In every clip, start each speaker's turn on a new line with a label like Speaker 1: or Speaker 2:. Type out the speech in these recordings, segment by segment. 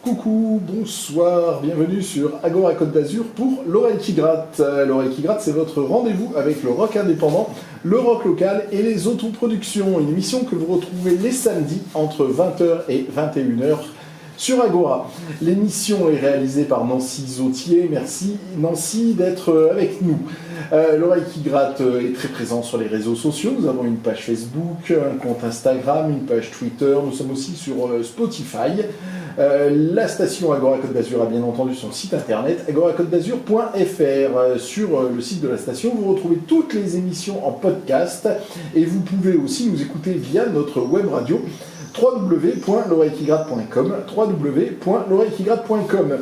Speaker 1: Coucou, bonsoir, bienvenue sur Agora Côte d'Azur pour l'Oreille qui gratte. L'Oreille qui gratte, c'est votre rendez-vous avec le rock indépendant, le rock local et les autoproductions. Une émission que vous retrouvez les samedis entre 20h et 21h sur Agora. L'émission est réalisée par Nancy Zautier. Merci Nancy d'être avec nous. L'Oreille qui gratte est très présent sur les réseaux sociaux. Nous avons une page Facebook, un compte Instagram, une page Twitter. Nous sommes aussi sur Spotify. La station Agora Côte d'Azur a bien entendu son site internet agoracôtedazur.fr. Sur le site de la station, vous retrouvez toutes les émissions en podcast et vous pouvez aussi nous écouter via notre web radio www.l'oreillequigratte.com.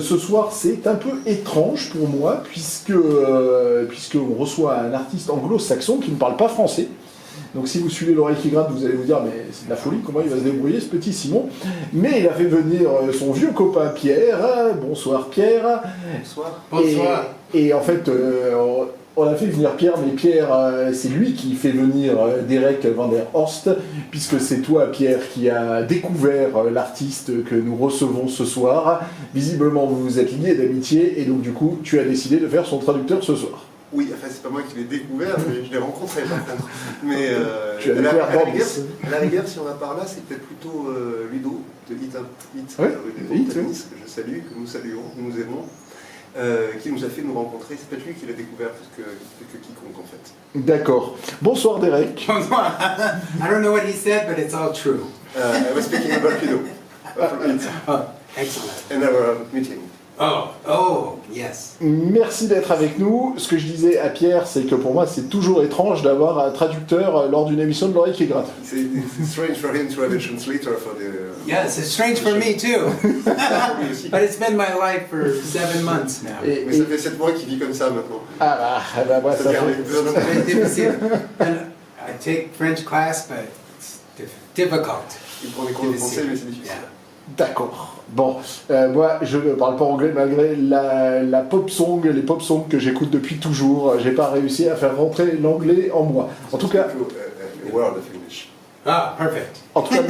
Speaker 1: Ce soir, c'est un peu étrange pour moi puisque on reçoit un artiste anglo-saxon qui ne parle pas français. Donc si vous suivez l'Oreille qui gratte, vous allez vous dire mais c'est de la folie, comment il va se débrouiller ce petit Simon. Mais il a fait venir son vieux copain Pierre. Bonsoir Pierre.
Speaker 2: Bonsoir.
Speaker 3: Bonsoir.
Speaker 1: Et en fait, on a fait venir Pierre, mais Pierre, c'est lui qui fait venir Derek van der Horst, puisque c'est toi Pierre qui a découvert l'artiste que nous recevons ce soir. Visiblement vous vous êtes liés d'amitié et donc du coup tu as décidé de faire son traducteur ce soir.
Speaker 2: Oui, enfin c'est pas moi qui l'ai découvert, mais je l'ai rencontré par contre. Mais
Speaker 1: tu as
Speaker 2: à la
Speaker 1: rigueur,
Speaker 2: si on va par là, c'est peut-être plutôt Ludo de Hit,
Speaker 1: Hit,
Speaker 2: que je salue, que nous saluons, que nous aimons, qui nous a fait nous rencontrer. C'est peut-être lui qui l'a découvert plus que quiconque en fait.
Speaker 1: D'accord. Bonsoir Derek.
Speaker 3: Bonsoir. I don't know what he said, but it's all true.
Speaker 2: I was speaking about Ludo.
Speaker 3: Oh, excellent.
Speaker 2: And our meeting.
Speaker 3: Oh, yes.
Speaker 1: Merci d'être avec nous. Ce que je disais à Pierre, c'est que pour moi, c'est toujours étrange d'avoir un traducteur lors d'une émission de l'Oreille qui gratte.
Speaker 2: C'est strange for him to have a translator for the...
Speaker 3: Yes, it's strange for me too. But it's been my life for 7 months now.
Speaker 2: Mais ça fait 7 mois qu'il vit comme ça maintenant.
Speaker 1: Ah bah moi, ça fait...
Speaker 3: It's very difficile. And I take French class, but it's difficult.
Speaker 2: Il prend des cours de français, mais c'est difficile.
Speaker 3: Yeah.
Speaker 1: D'accord. Bon, moi, je ne parle pas anglais malgré la pop song, les pop songs que j'écoute depuis toujours. J'ai pas réussi à faire rentrer l'anglais en moi. En tout cas...
Speaker 2: Word of English.
Speaker 3: Ah, perfect.
Speaker 1: En tout cas,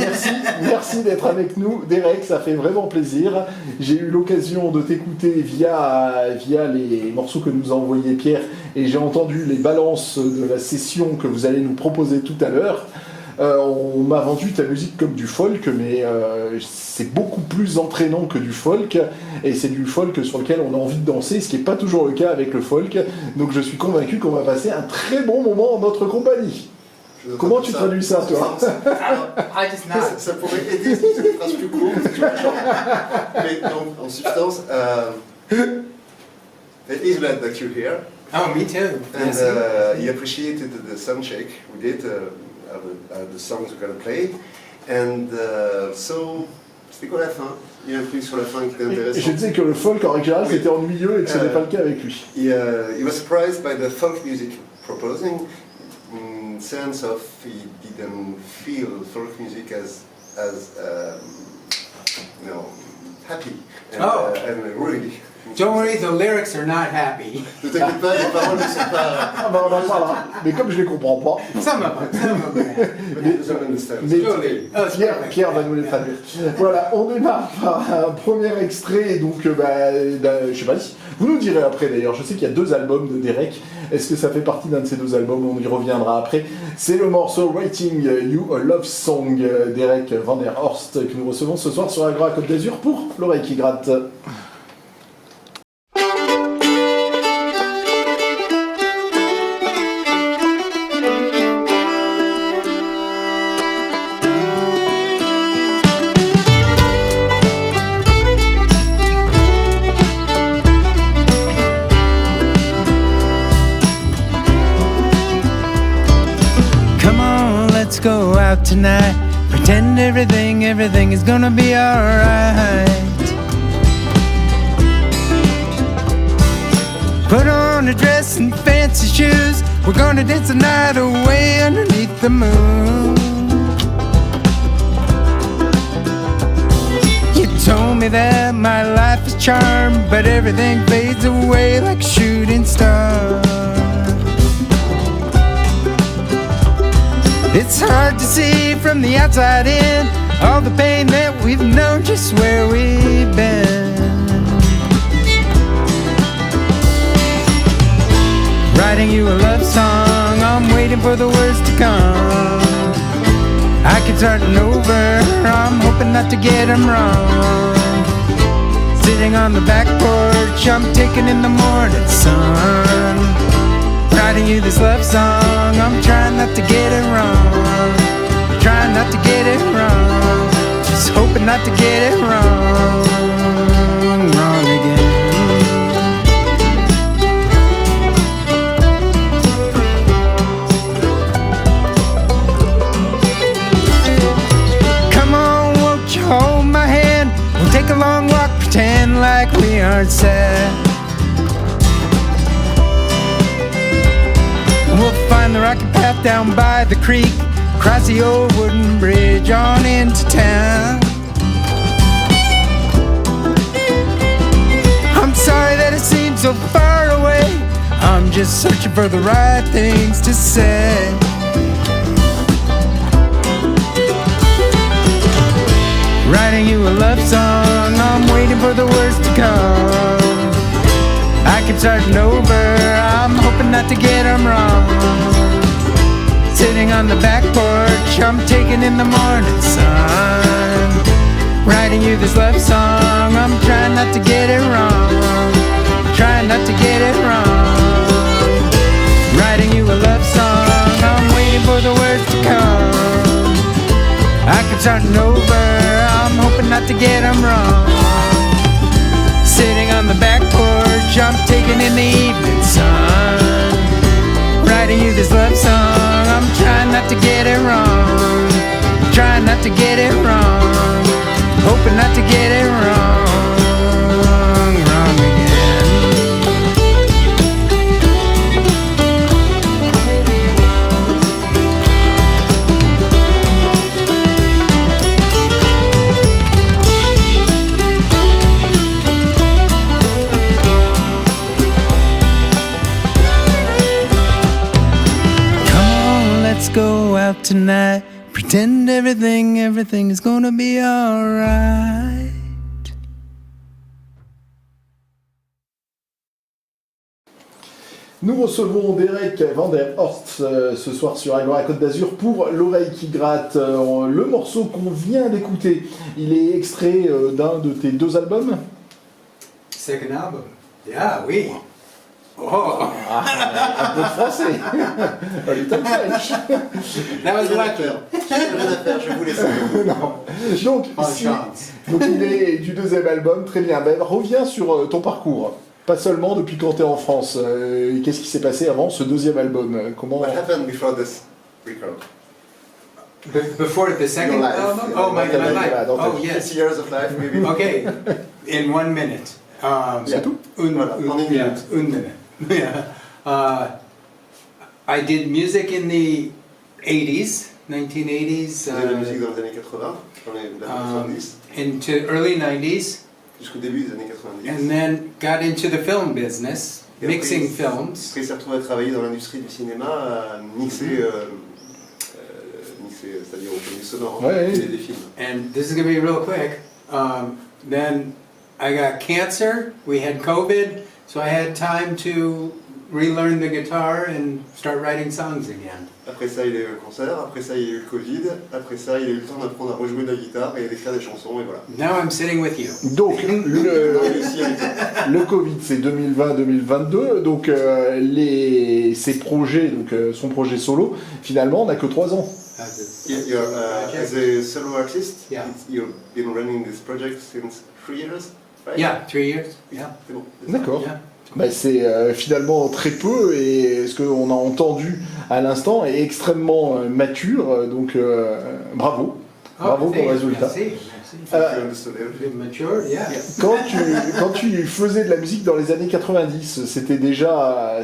Speaker 1: merci d'être avec nous, Derek, ça fait vraiment plaisir. J'ai eu l'occasion de t'écouter via les morceaux que nous a envoyés Pierre, et j'ai entendu les balances de la session que vous allez nous proposer tout à l'heure. On m'a vendu ta musique comme du folk, mais c'est beaucoup plus entraînant que du folk, et c'est du folk sur lequel on a envie de danser, ce qui n'est pas toujours le cas avec le folk. Donc je suis convaincu qu'on va passer un très bon moment en notre compagnie. Comment tu traduis ça, toi?
Speaker 2: Ça pourrait aider si c'était une phrase plus courte, mais donc, en substance, it is glad that you're here.
Speaker 3: Oh, me too.
Speaker 2: And he appreciated the sound check we did, the songs we're going to play. And so, c'était quoi la fin? Il y a un truc sur la fin qui était intéressant.
Speaker 1: Je disais que le folk, en règle générale, c'était ennuyeux et que ce n'est pas le cas avec lui.
Speaker 2: He was surprised by the folk music proposing, in sense of he didn't feel folk music as happy and really.
Speaker 3: Don't worry, the lyrics are not happy.
Speaker 2: Ne t'inquiète pas, les paroles ne sont pas...
Speaker 1: Ah bah on en parlera, mais comme je les comprends pas...
Speaker 3: Some of them.
Speaker 1: Pierre va nous les traduire. Voilà, on démarre par un premier extrait, donc je sais pas si... Vous nous direz après d'ailleurs, je sais qu'il y a 2 albums de Derek, est-ce que ça fait partie d'un de ces 2 albums, on y reviendra après. C'est le morceau Writing You a Love Song, Derek van der Horst, que nous recevons ce soir sur Agora Côte d'Azur pour l'Oreille qui gratte.
Speaker 4: Go out tonight, pretend everything is gonna be alright. Put on a dress and fancy shoes, we're gonna dance the night away underneath the moon. You told me that my life is charmed, but everything fades away like a shooting star. It's hard to see from the outside in all the pain that we've known, just where we've been. Writing you a love song, I'm waiting for the words to come. I keep starting over, I'm hoping not to get them wrong. Sitting on the back porch, I'm taking in the morning sun. Writing you this love song, I'm trying not to get it wrong. Trying not to get it wrong, just hoping not to get it wrong again. Come on, won't you hold my hand? We'll take a long walk, pretend like we aren't sad. We'll find the rocky path down by the creek, cross the old wooden bridge on into town. I'm sorry that it seems so far away, I'm just searching for the right things to say. Writing you a love song, I'm waiting for the words to come. I keep starting over, I'm hoping not to get them wrong. Sitting on the back porch, I'm taking in the morning sun. Writing you this love song, I'm trying not to get it wrong. Trying not to get it wrong. Writing you a love song, I'm waiting for the words to come. I keep starting over, I'm hoping not to get them wrong. Sitting on the back porch, I'm taking in the evening sun. Writing you this love song, I'm trying not to get it wrong. Trying not to get it wrong. Hoping not to get it wrong again. Let's go out tonight, pretend everything is gonna be alright.
Speaker 1: Nous recevons Derek van der Horst ce soir sur Agora Côte d'Azur pour L'Oreille qui gratte. Le morceau qu'on vient d'écouter, il est extrait d'un de tes deux albums.
Speaker 3: Second album. Yeah, oui. Oh,
Speaker 1: Un peu de français. A little French.
Speaker 3: that was lucky.
Speaker 2: J'ai rien à faire, je vous laisse.
Speaker 1: Donc,
Speaker 3: Bonne chance.
Speaker 1: donc il est du deuxième album, très bien. Ben, reviens sur ton parcours. Pas seulement depuis quand tu es en France. Qu'est-ce qui s'est passé avant ce deuxième album? Comment...
Speaker 2: What happened before this record?
Speaker 3: Before the second
Speaker 2: Your life.
Speaker 3: album? Oh, my life.
Speaker 1: Voilà,
Speaker 3: Oh,
Speaker 2: 50
Speaker 3: yes.
Speaker 2: years of life, maybe.
Speaker 3: Okay, in 1 minute.
Speaker 1: C'est tout?
Speaker 2: Voilà, en une
Speaker 3: Yeah,
Speaker 2: minute.
Speaker 3: 1 minute. Yeah. I did music in the 80s, 1980s,
Speaker 2: J'ai fait de la musique dans les années 80, dans les années 70,
Speaker 3: into early 90s,
Speaker 2: jusqu'au début des années 90.
Speaker 3: and then got into the film business,
Speaker 2: Et
Speaker 3: mixing
Speaker 2: après,
Speaker 3: films.
Speaker 2: Après, il s'est retrouvé à travailler dans l'industrie du cinéma, à mixer, c'est-à-dire au du sonore,
Speaker 1: Ouais,
Speaker 2: des films.
Speaker 3: And this is gonna be real quick. Then I got cancer. We had COVID, so I had time to relearn the guitar and start writing songs again.
Speaker 2: Après ça, il a eu un concert, après ça, il y a eu le Covid, après ça, il a eu le temps d'apprendre à rejouer de la guitare et d'écrire des chansons, et voilà.
Speaker 3: Now I'm sitting with you.
Speaker 1: Donc,
Speaker 2: Il a réussi à le faire.
Speaker 1: le Covid, c'est 2020-2022, donc ses projets, donc son projet solo, finalement, n'a que 3 ans.
Speaker 2: As a solo artist,
Speaker 3: Yeah.
Speaker 2: you've been running this project since 3 years, right?
Speaker 3: Yeah, 3 years. Yeah.
Speaker 2: C'est bon. c'est ça.
Speaker 1: D'accord.
Speaker 3: Yeah.
Speaker 1: Bah, c'est finalement très peu, et ce qu'on a entendu à l'instant est extrêmement mature, donc bravo. Bravo pour le résultat.
Speaker 3: Merci, merci.
Speaker 2: You understood everything.
Speaker 3: Mature, yeah.
Speaker 1: Quand tu faisais de la musique dans les années 90, c'était déjà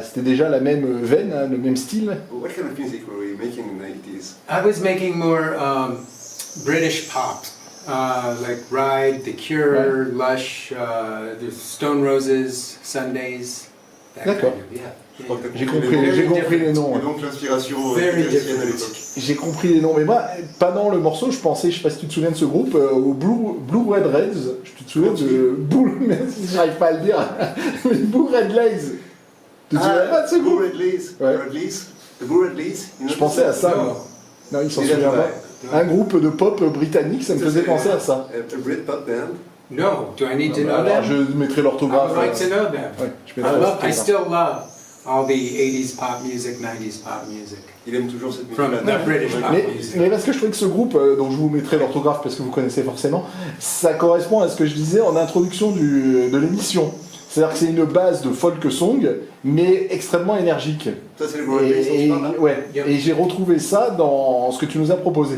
Speaker 1: la même veine, hein, le même style.
Speaker 2: What kind of music were we making in the 80s?
Speaker 3: I was making more British pop, like Ride, The Cure, Lush, the Stone Roses, Sundays, that
Speaker 1: D'accord.
Speaker 3: kind of, yeah.
Speaker 2: Je crois que t'as
Speaker 1: J'ai
Speaker 2: compris
Speaker 1: compris,
Speaker 2: les
Speaker 1: j'ai
Speaker 2: noms.
Speaker 1: compris les noms.
Speaker 2: Et
Speaker 1: Ouais.
Speaker 2: donc l'inspiration
Speaker 3: Very
Speaker 2: italienne à
Speaker 3: different.
Speaker 2: l'époque.
Speaker 1: J'ai compris les noms, mais moi, pendant le morceau, je pensais, je sais pas si tu te souviens de ce groupe, au Blue Red Reds. Tu te souviens de Blue, même si j'arrive pas à le dire, mais Blue Red Lays. Tu te souviens pas de ce
Speaker 2: Blue
Speaker 1: group?
Speaker 2: Red Lees.
Speaker 1: Ouais.
Speaker 2: Red Lees. The Blue Red Lees. You know
Speaker 1: Je pensais à ça.
Speaker 3: No.
Speaker 1: moi. Non, il s'en
Speaker 2: Il a
Speaker 1: souvient
Speaker 2: de
Speaker 1: pas. Un groupe de pop britannique, ça me faisait penser à ça.
Speaker 2: A Britpop band.
Speaker 3: No, do I need to know
Speaker 1: Alors,
Speaker 3: them?
Speaker 1: je mettrai
Speaker 3: I
Speaker 1: l'orthographe.
Speaker 3: would like to know them.
Speaker 1: Ouais, je
Speaker 3: I,
Speaker 1: mettrai
Speaker 3: love, I
Speaker 1: l'orthographe.
Speaker 3: still love all the 80s pop music, 90s pop music.
Speaker 2: Il aime toujours cette
Speaker 3: From
Speaker 2: musique-là.
Speaker 3: the British pop
Speaker 1: Mais,
Speaker 3: music.
Speaker 1: mais parce que je trouvais que ce groupe, dont je vous mettrai l'orthographe parce que vous connaissez forcément, ça correspond à ce que je disais en introduction de l'émission. C'est-à-dire que c'est une base de folk song, mais extrêmement énergique.
Speaker 2: Ça, c'est les Blue Red Lees dont tu parles, là
Speaker 1: Ouais,
Speaker 3: Yep.
Speaker 1: et j'ai retrouvé ça dans ce que tu nous as proposé.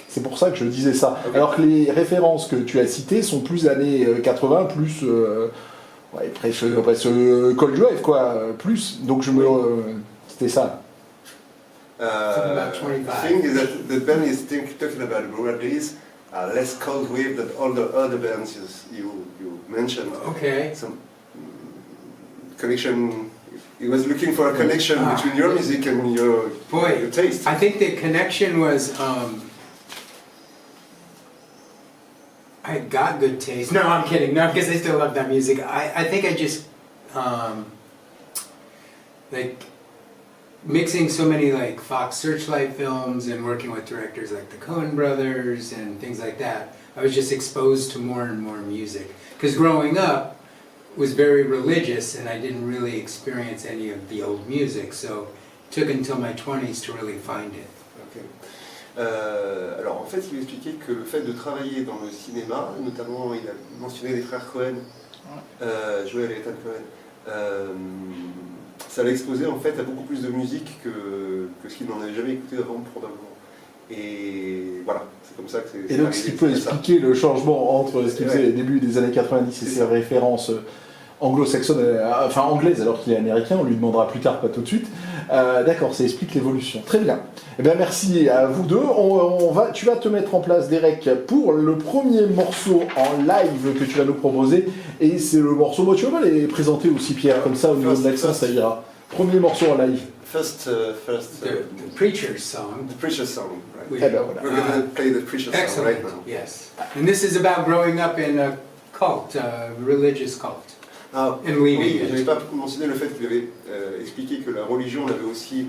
Speaker 1: C'est pour ça que je disais ça.
Speaker 2: Ok.
Speaker 1: Alors que les références que tu as citées sont plus années 80, plus ouais, presque Cold Drive, quoi, plus. Donc c'était ça.
Speaker 3: Something about
Speaker 2: The
Speaker 3: 25.
Speaker 2: thing is that the band is talking about Blue Red Lees are less cold wave than all the other bands you mentioned.
Speaker 3: Okay.
Speaker 2: Some connection. He was looking for a connection
Speaker 3: Ah.
Speaker 2: between your music and your
Speaker 3: Boy,
Speaker 2: taste.
Speaker 3: I think the connection was, I got good taste. No, I'm kidding. No, because I still love that music. I think I just, like, mixing so many like Fox Searchlight films and working with directors like the Coen brothers and things like that, I was just exposed to more and more music. Because growing up was very religious and I didn't really experience any of the old music, so it took until my 20s to really find it.
Speaker 2: Ok. Alors en fait, il expliquait que le fait de travailler dans le cinéma, notamment il a mentionné les frères Cohen, Joel et Ethan Cohen, ça l'a exposé en fait à beaucoup plus de musique que ce qu'il n'en avait jamais écouté avant probablement. Et voilà, c'est comme ça que c'est.
Speaker 1: Et donc, ce qui peut expliquer le changement entre ce qu'il faisait au début des années 90 et ses références anglo-saxonnes, enfin anglaises, alors qu'il est américain, on lui demandera plus tard, pas tout de suite. D'accord, ça explique l'évolution. Très bien. Eh bien, merci à vous deux. Tu vas te mettre en place, Derek, pour le premier morceau en live que tu vas nous proposer. Et c'est le morceau, bon, tu vas pas les présenter aussi, Pierre, comme ça, au niveau de l'accent, ça ira. Premier morceau en live.
Speaker 2: First,
Speaker 3: The Preacher's song.
Speaker 2: the Preacher's song, right?
Speaker 3: We-
Speaker 1: Eh ben voilà.
Speaker 2: We're going to play the Preacher's song
Speaker 3: Excellent,
Speaker 2: right now.
Speaker 3: yes. And this is about growing up in a cult, a religious cult.
Speaker 2: Ah,
Speaker 3: And leaving
Speaker 2: oui,
Speaker 3: it.
Speaker 2: j'avais pas mentionné le fait qu'il avait expliqué que la religion l'avait aussi,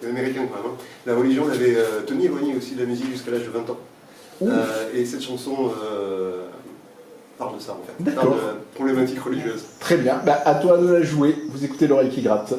Speaker 2: l'américain quand même, hein, la religion l'avait tenu éloigné aussi de la musique jusqu'à l'âge de 20 ans. Et cette chanson parle de ça en fait,
Speaker 1: D'accord.
Speaker 2: parle de problématiques religieuses.
Speaker 1: Très bien. Bah, à toi de la jouer. Vous écoutez l'oreille qui gratte.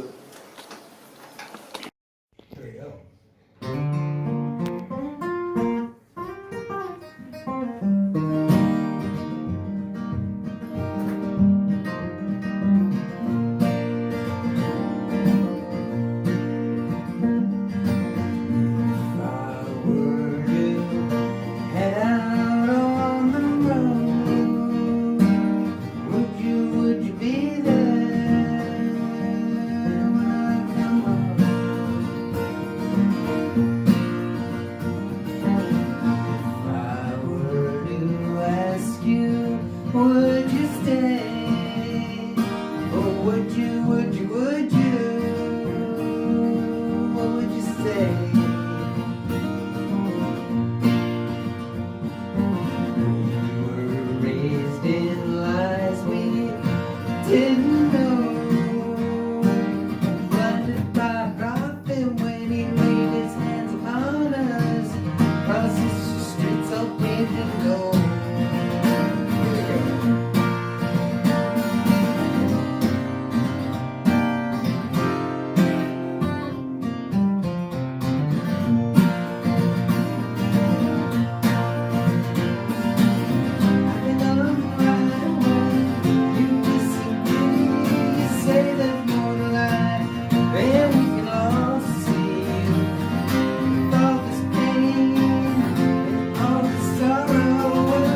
Speaker 4: Would you be there when I come home? If I were to ask you, would you stay? Or would you? What would you say? We were raised in lies we didn't know. Blinded by a prophet when he laid his hands upon us. Crosses the streets all paved in gold. I've been on the right away. You disagree. You say there's more to life than we can all see. With all this pain and all this sorrow,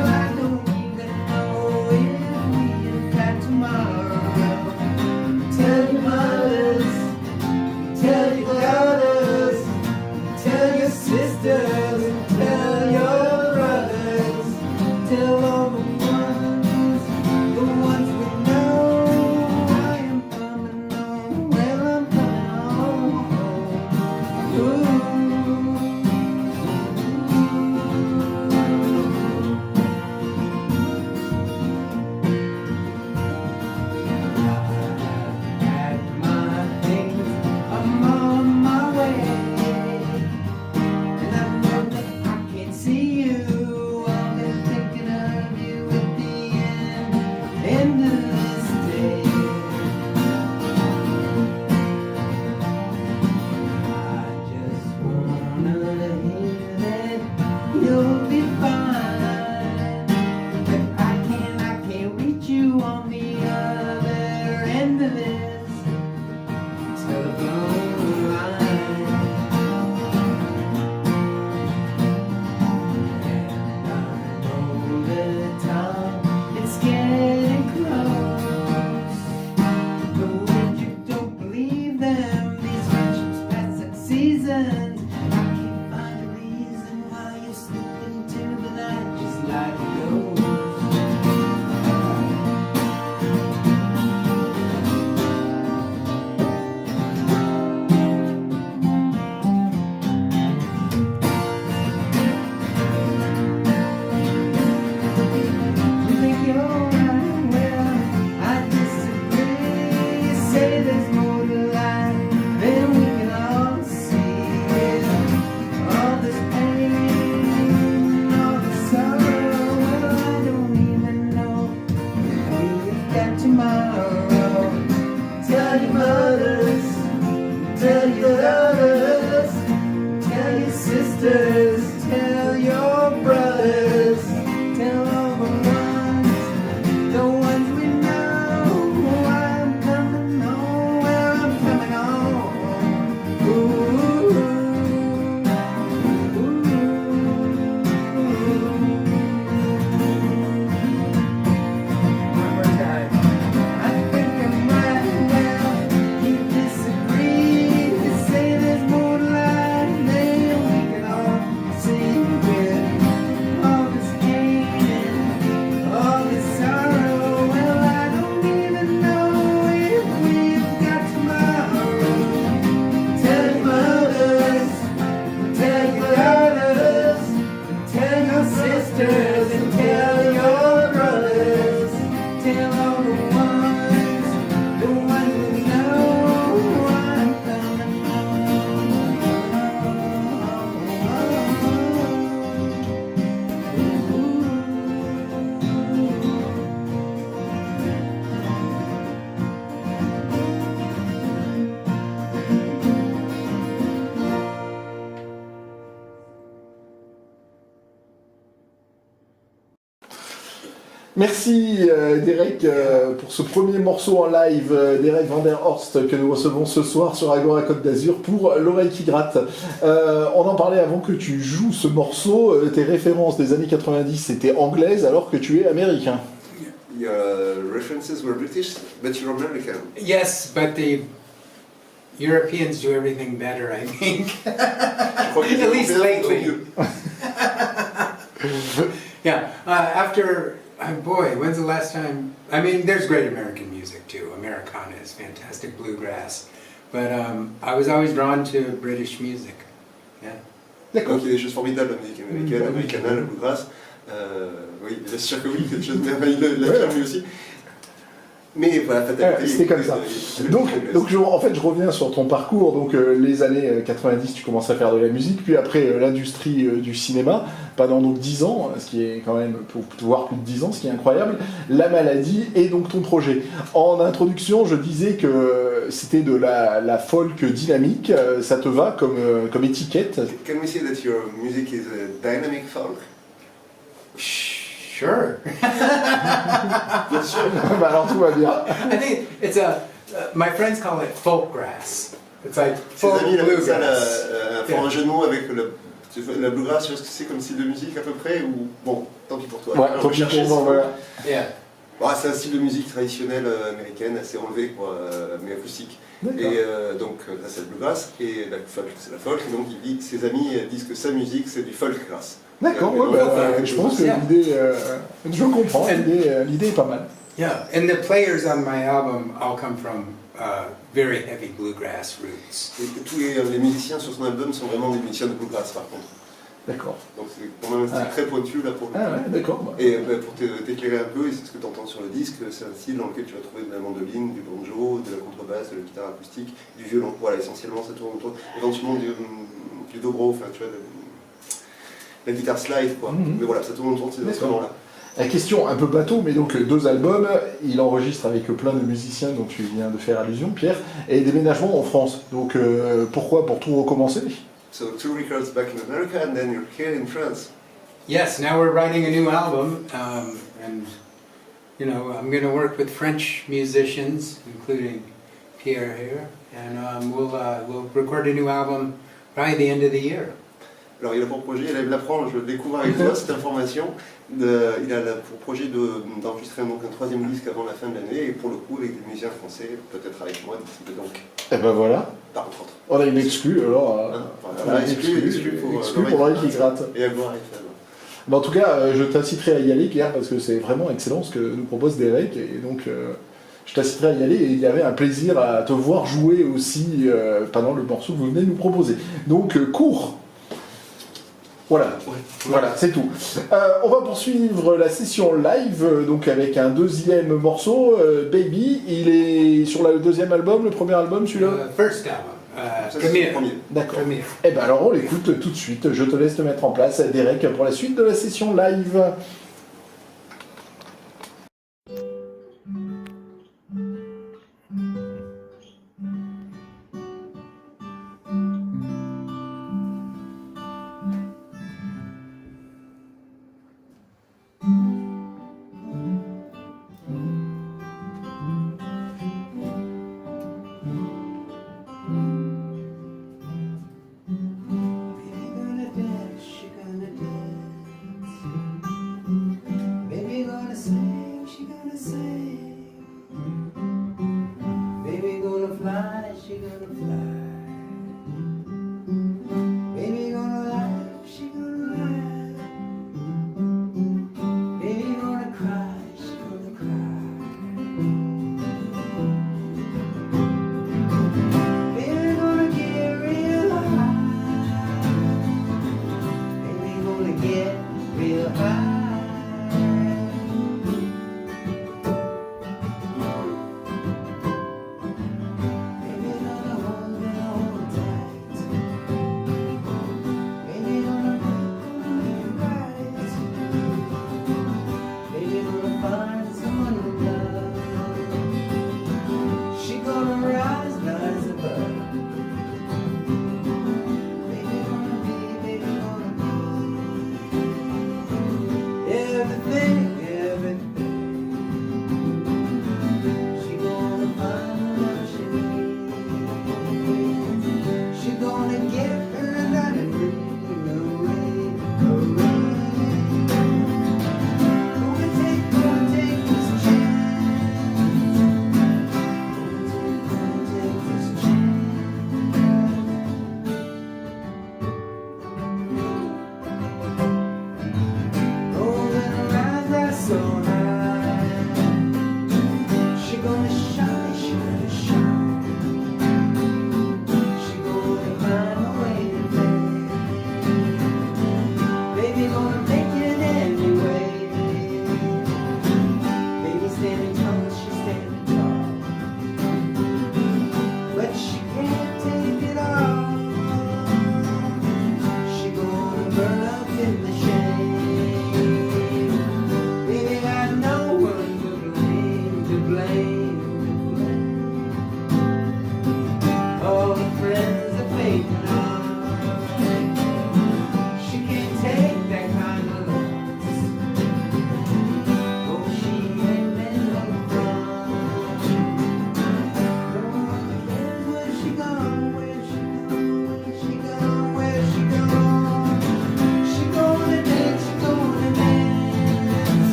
Speaker 3: sisters and tell your brothers. Tell all the ones who know I'm coming
Speaker 1: Merci Derek pour ce premier morceau en live, Derek Van der Horst, que nous recevons ce soir sur Agora Côte d'Azur pour L'Oreille qui gratte. On en parlait avant que tu joues ce morceau, tes références des années 90 c'était anglaises alors que tu es américain.
Speaker 2: Your references were British, but you're American.
Speaker 3: Yes, but the Europeans do everything better, I think.
Speaker 2: Je crois que les
Speaker 3: At least
Speaker 2: Européens font
Speaker 3: lately.
Speaker 2: mieux.
Speaker 3: Yeah, after, boy, when's the last time? I mean, there's great American music too. Americana is fantastic, bluegrass. But I was always drawn to British music. Yeah.
Speaker 1: D'accord.
Speaker 2: Donc il y a des choses formidables, la musique américaine, Americana, le bluegrass. Oui, bien sûr que oui, quelque chose de merveilleux, la lui aussi. Mais voilà, fatalité.
Speaker 1: C'était comme ça. Donc en fait, je reviens sur ton parcours. Donc, les années 90, tu commences à faire de la musique, puis après l'industrie du cinéma, pendant donc 10 ans, ce qui est quand même, pour voir plus de 10 ans, ce qui est incroyable, la maladie et donc ton projet. En introduction, je disais que c'était de la folk dynamique. Ça te va comme étiquette?
Speaker 2: Can we say that your music is a dynamic folk?
Speaker 3: Sure.
Speaker 2: Bien sûr.
Speaker 1: Bah alors tout va bien.
Speaker 3: I think it's my friends call it folkgrass. It's like
Speaker 2: Ses
Speaker 3: folk
Speaker 2: amis ils appellent ça
Speaker 3: bluegrass.
Speaker 2: font un jeu de mots avec la bluegrass, tu vois ce que c'est comme style de musique à peu près ou bon, tant pis pour toi.
Speaker 1: Ouais,
Speaker 2: On
Speaker 1: tant
Speaker 2: va
Speaker 1: pis
Speaker 2: chercher
Speaker 1: pour moi,
Speaker 2: ça.
Speaker 1: voilà.
Speaker 3: Yeah.
Speaker 2: Bon, c'est un style de musique traditionnelle américaine, assez enlevé quoi, mais acoustique.
Speaker 1: D'accord.
Speaker 2: Et donc là c'est le bluegrass et la folk c'est la folk. Et donc ses amis disent que sa musique c'est du folkgrass.
Speaker 1: D'accord,
Speaker 2: Et
Speaker 1: ouais,
Speaker 2: donc, on va faire
Speaker 1: bah,
Speaker 2: quelque
Speaker 1: je
Speaker 2: chose
Speaker 1: pense que
Speaker 2: aussi.
Speaker 1: l'idée, je comprends, l'idée est pas mal.
Speaker 3: Yeah, and the players on my album all come from very heavy bluegrass roots.
Speaker 2: Et tous les musiciens sur son album sont vraiment des musiciens de bluegrass par contre.
Speaker 1: D'accord.
Speaker 2: Donc c'est quand même un style très pointu là pour le coup.
Speaker 1: Ah ouais, d'accord. Bah.
Speaker 2: Et pour t'éclairer un peu, et c'est ce que tu entends sur le disque, c'est un style dans lequel tu vas trouver de la mandoline, du banjo, de la contrebasse, de la guitare acoustique, du violon. Voilà, essentiellement ça tourne autour, éventuellement du dobro, enfin tu vois, la guitare slide quoi. Mais voilà, ça tourne autour de ces instruments-là.
Speaker 1: La question un peu bateau, mais donc 2 albums, il enregistre avec plein de musiciens dont tu viens de faire allusion, Pierre, et déménagement en France. Donc pourquoi? Pour tout recommencer?
Speaker 2: So 2 records back in America and then you're here in France.
Speaker 3: Yes, now we're writing a new album, and you know I'm going to work with French musicians, including Pierre here, and we'll record a new album probably the end of the year.
Speaker 2: Alors il a pour projet, il l'apprend, je le découvre avec toi cette information, il a pour projet d'enregistrer donc un 3e disque avant la fin de l'année et pour le coup avec des musiciens français, peut-être avec moi d'ici peu donc.
Speaker 1: Et ben voilà.
Speaker 2: Par contre.
Speaker 1: On a une exclue alors.
Speaker 2: Voilà, exclu
Speaker 1: pour l'oreille qui gratte.
Speaker 2: Et à voir FM.
Speaker 1: Mais en tout cas, je t'inciterai à y aller, Pierre, parce que c'est vraiment excellent ce que nous propose Derek, et donc je t'inciterai à y aller, et il y avait un plaisir à te voir jouer aussi pendant le morceau que vous venez de nous proposer. Donc, cours. Voilà, voilà, c'est tout. On va poursuivre la session live, donc avec un 2e morceau, Baby. Il est sur le 2e album, le premier album, celui-là?
Speaker 3: First album.
Speaker 2: Ça, c'est
Speaker 3: Premier.
Speaker 2: le premier.
Speaker 1: D'accord.
Speaker 3: Premier.
Speaker 1: Eh ben alors on l'écoute tout de suite. Je te laisse te mettre en place, Derek, pour la suite de la session live.
Speaker 3: You're gonna dance, you're gonna dance.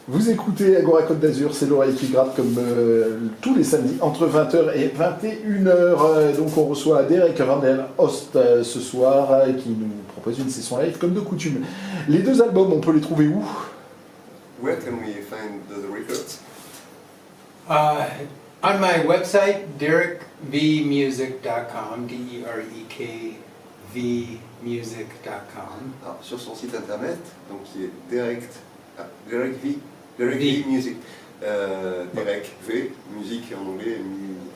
Speaker 1: Vous écoutez Agora Côte d'Azur, c'est l'oreille qui gratte comme tous les samedis entre 20h et 21h. Donc on reçoit Derek Van der Host ce soir qui nous propose une session live comme de coutume. Les deux albums, on peut les trouver où?
Speaker 2: Where can we find the records?
Speaker 3: On my website, derekvmusic.com, DEREKVmusic.com.
Speaker 2: Alors, sur son site internet, donc qui est Derek V Music, Derek V Music en anglais,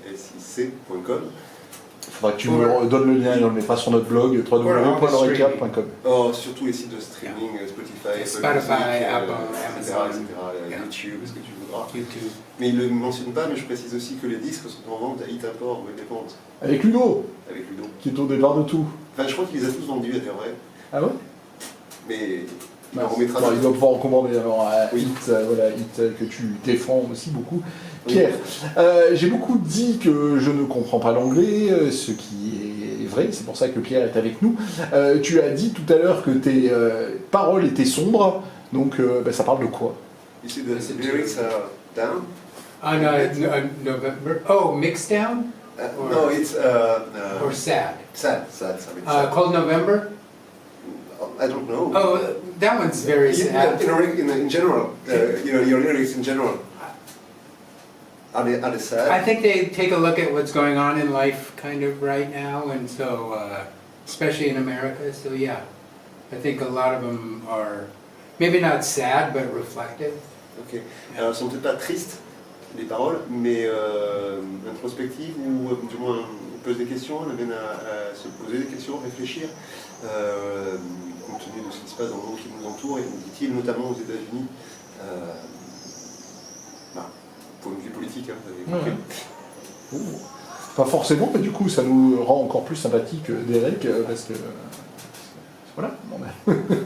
Speaker 2: music.com.
Speaker 1: Il faudra que tu me donnes le lien et on le mettra sur notre blog www.lorecap.com.
Speaker 2: Oh, surtout les sites de streaming, Spotify,
Speaker 3: Spotify, Apple,
Speaker 2: etc.,
Speaker 3: Amazon,
Speaker 2: YouTube, ce que tu voudras.
Speaker 3: YouTube.
Speaker 2: Mais il ne le mentionne pas, mais je précise aussi que les disques sont en vente à Hit-Import ou Indépendance,
Speaker 1: Avec Ludo,
Speaker 2: avec Ludo.
Speaker 1: qui est au départ de tout.
Speaker 2: Enfin, je crois qu'il les a tous vendus à dire vrai,
Speaker 1: Ah ouais?
Speaker 2: mais
Speaker 1: Bah,
Speaker 2: on remettra
Speaker 1: il doit pouvoir en commander alors à
Speaker 2: Oui.
Speaker 1: Hit, voilà, Hit que tu défends aussi beaucoup.
Speaker 2: Oui.
Speaker 1: Pierre, j'ai beaucoup dit que je ne comprends pas l'anglais, ce qui est vrai, c'est pour ça que Pierre est avec nous. Tu as dit tout à l'heure que tes paroles étaient sombres, donc ça parle de quoi?
Speaker 2: You see, the lyrics are down.
Speaker 3: On November. Oh, Mixdown? Or-
Speaker 2: No, it's
Speaker 3: Or sad?
Speaker 2: sad.
Speaker 3: Cold November?
Speaker 2: I don't know.
Speaker 3: Oh, that one's very sad.
Speaker 2: In general, your lyrics in general, are they sad?
Speaker 3: I think they take a look at what's going on in life kind of right now, and so, especially in America, so yeah. I think a lot of them are maybe not sad, but reflective.
Speaker 2: Ok. Alors, elles sont peut-être pas tristes, les paroles, mais introspectives, ou du moins, on pose des questions, on amène à se poser des questions, réfléchir, compte tenu de ce qui se passe dans le monde qui nous entoure, et dit-il, notamment aux États-Unis. Point de vue politique, hein, vous avez compris.
Speaker 1: Pas forcément, mais du coup, ça nous rend encore plus sympathique Derek, parce que... voilà,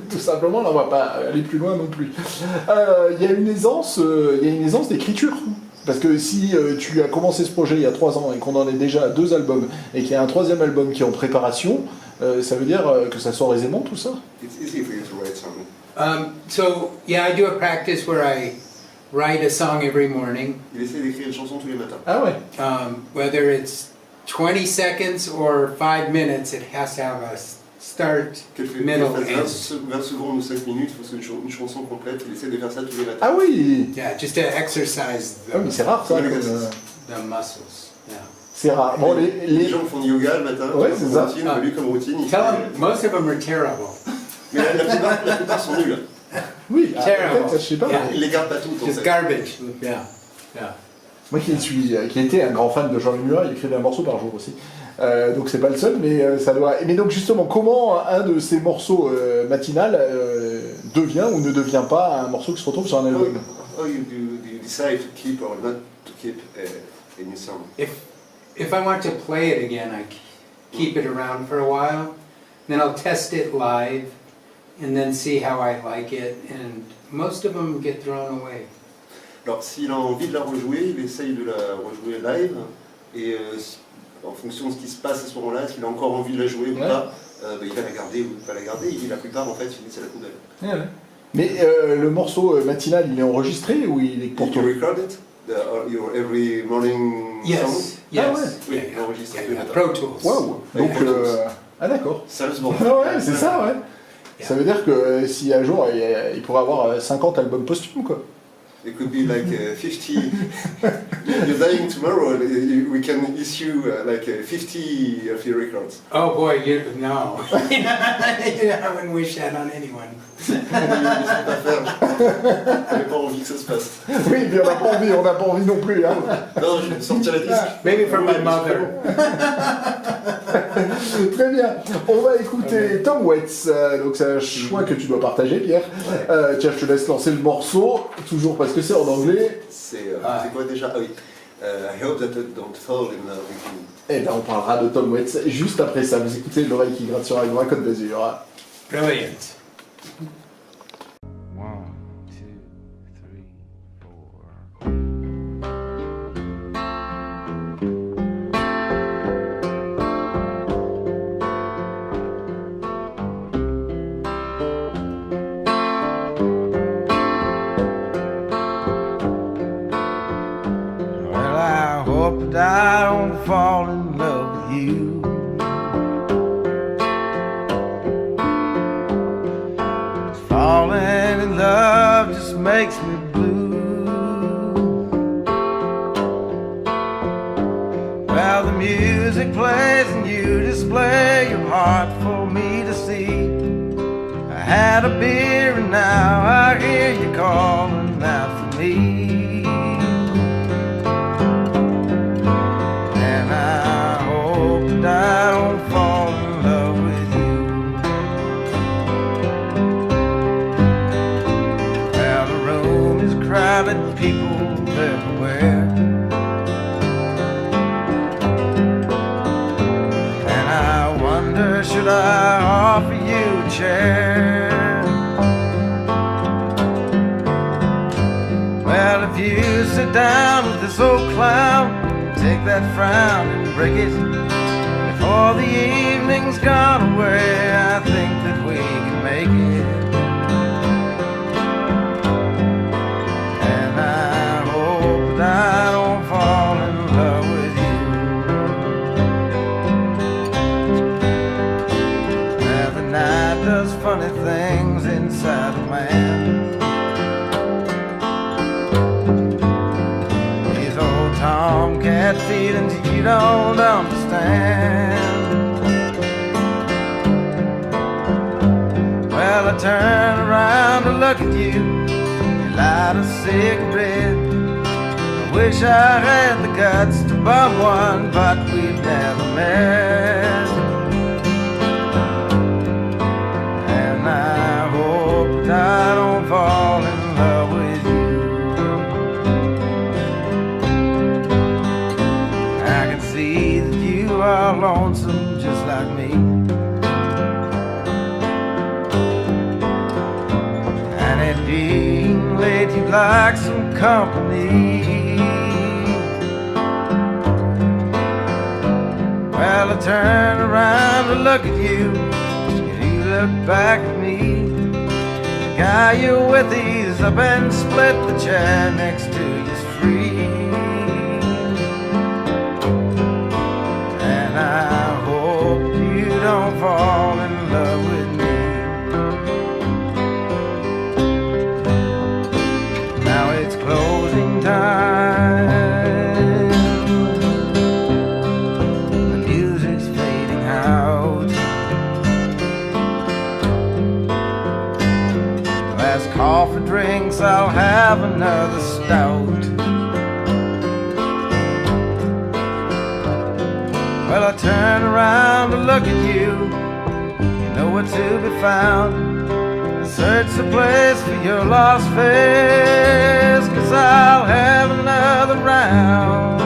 Speaker 1: tout simplement, là, on va pas aller plus loin non plus. Il y a une aisance d'écriture. Parce que si tu as commencé ce projet il y a 3 ans et qu'on en est déjà à 2 albums, et qu'il y a un 3e album qui est en préparation, ça veut dire que ça sort aisément, tout ça?
Speaker 2: It's easy for you to write something.
Speaker 3: So yeah, I do a practice where I write a song every morning,
Speaker 2: Il essaie d'écrire une chanson tous les matins.
Speaker 1: Ah ouais.
Speaker 3: whether it's 20 seconds or 5 minutes, it has to have a start, middle,
Speaker 2: Qu'elle fait
Speaker 3: end.
Speaker 2: 20 secondes ou 5 minutes, il faut que ce soit une chanson complète. Il essaie de faire ça tous les matins.
Speaker 1: Ah oui.
Speaker 3: Yeah, just to exercise
Speaker 1: Ah mais c'est rare ça.
Speaker 2: Ouais,
Speaker 1: comme,
Speaker 2: c'est-
Speaker 3: the muscles. Yeah.
Speaker 1: c'est rare. Bon,
Speaker 2: Les gens font du yoga le matin,
Speaker 1: Ouais,
Speaker 2: comme
Speaker 1: c'est ça.
Speaker 2: routine, lui comme routine. il
Speaker 3: Tell
Speaker 2: fait-
Speaker 3: them most of them are terrible.
Speaker 2: Mais la plupart sont nuls.
Speaker 1: Oui,
Speaker 3: Terrible.
Speaker 1: peut-être, je sais pas.
Speaker 3: Yeah.
Speaker 2: Il les garde pas toutes en
Speaker 3: Just
Speaker 2: fait.
Speaker 3: garbage. Yeah. Yeah.
Speaker 1: Moi qui était un grand fan de Jean Murat, il écrivait un morceau par jour aussi. Donc c'est pas le seul, mais ça doit. Mais donc justement, comment un de ces morceaux matinal devient ou ne devient pas un morceau qui se retrouve sur un album?
Speaker 2: How you decide to keep or not to keep a new song?
Speaker 3: If I want to play it again, I keep it around for a while, then I'll test it live, and then see how I like it. And most of them get thrown away.
Speaker 2: Alors s'il a envie de la rejouer, il essaye de la rejouer live et en fonction de ce qui se passe à ce moment-là, s'il a encore envie de la jouer ou
Speaker 1: Ouais.
Speaker 2: pas, il va la garder ou pas la garder. Et la plupart en fait finissent à la poubelle.
Speaker 1: Mais le morceau matinal, il est enregistré ou il est pour
Speaker 2: Did
Speaker 1: toi?
Speaker 2: you record it? Your every morning song?
Speaker 3: Yes. Yes.
Speaker 1: Ah ouais.
Speaker 2: Oui,
Speaker 3: Yeah, yeah.
Speaker 2: enregistré
Speaker 3: Yeah,
Speaker 2: tous les
Speaker 3: yeah.
Speaker 2: matins.
Speaker 3: Pro Tools.
Speaker 1: Waouh. Donc ah d'accord.
Speaker 2: Sérieusement.
Speaker 1: Ah ouais, c'est ça, ouais. Ça veut dire que si un jour il pourrait avoir 50 albums posthumes quoi.
Speaker 2: It could be like 50. You're dying tomorrow. We can issue like 50 of your records.
Speaker 3: Oh boy, no. I wouldn't wish that on anyone.
Speaker 2: Je sais pas faire. J'ai pas envie que ça se passe.
Speaker 1: Oui, mais on n'a pas envie non plus. Hein.
Speaker 2: Non, je vais sortir la disque.
Speaker 3: Maybe from my mother.
Speaker 1: Très bien. On va écouter Tom Waits. Donc c'est un choix que tu dois partager, Pierre. Tiens, je te laisse lancer le morceau, toujours parce que c'est en anglais.
Speaker 2: C'est quoi déjà? Ah oui. I hope that I don't fall in love with you.
Speaker 1: Et bien on parlera de Tom Waits juste après ça. Vous écoutez l'oreille qui gratte sur Agora Côte d'Azur.
Speaker 3: Brilliant.
Speaker 4: 1, 2, 3, 4. Well, I hope that I don't fall in love with you. Falling in love just makes me blue. Well, the music plays and you display your heart for me to see. I had a beer and now I hear you calling out for me. And I hope that I don't fall in love with you. Well, the room is crowded, people everywhere. And I wonder, should I offer you a chair? Well, if you sit down with this old clown, take that frown and break it before the evening's gone away, I think that we can make it. And I hope that I don't fall in love with you. Now the night does funny things inside a man. These old tomcat feelings you don't understand. Well, I turn around to look at you, you light a cigarette. I wish I had the guts to bum one, but we've never met. And I hope that I don't fall in love with you. I can see the lonesome just like me. And it being late, you'd like some company. Well, I turned around to look at you, and you looked back at me. The guy you're with, he's up and split. The chair next to you's free. And I hope you don't fall in love with me. Now it's closing time. The music's fading out. Last coffee drinks, I'll have another stout. Well, I turn around to look at you. You know where to be found. Search the place for your lost face, 'cause I'll have another round.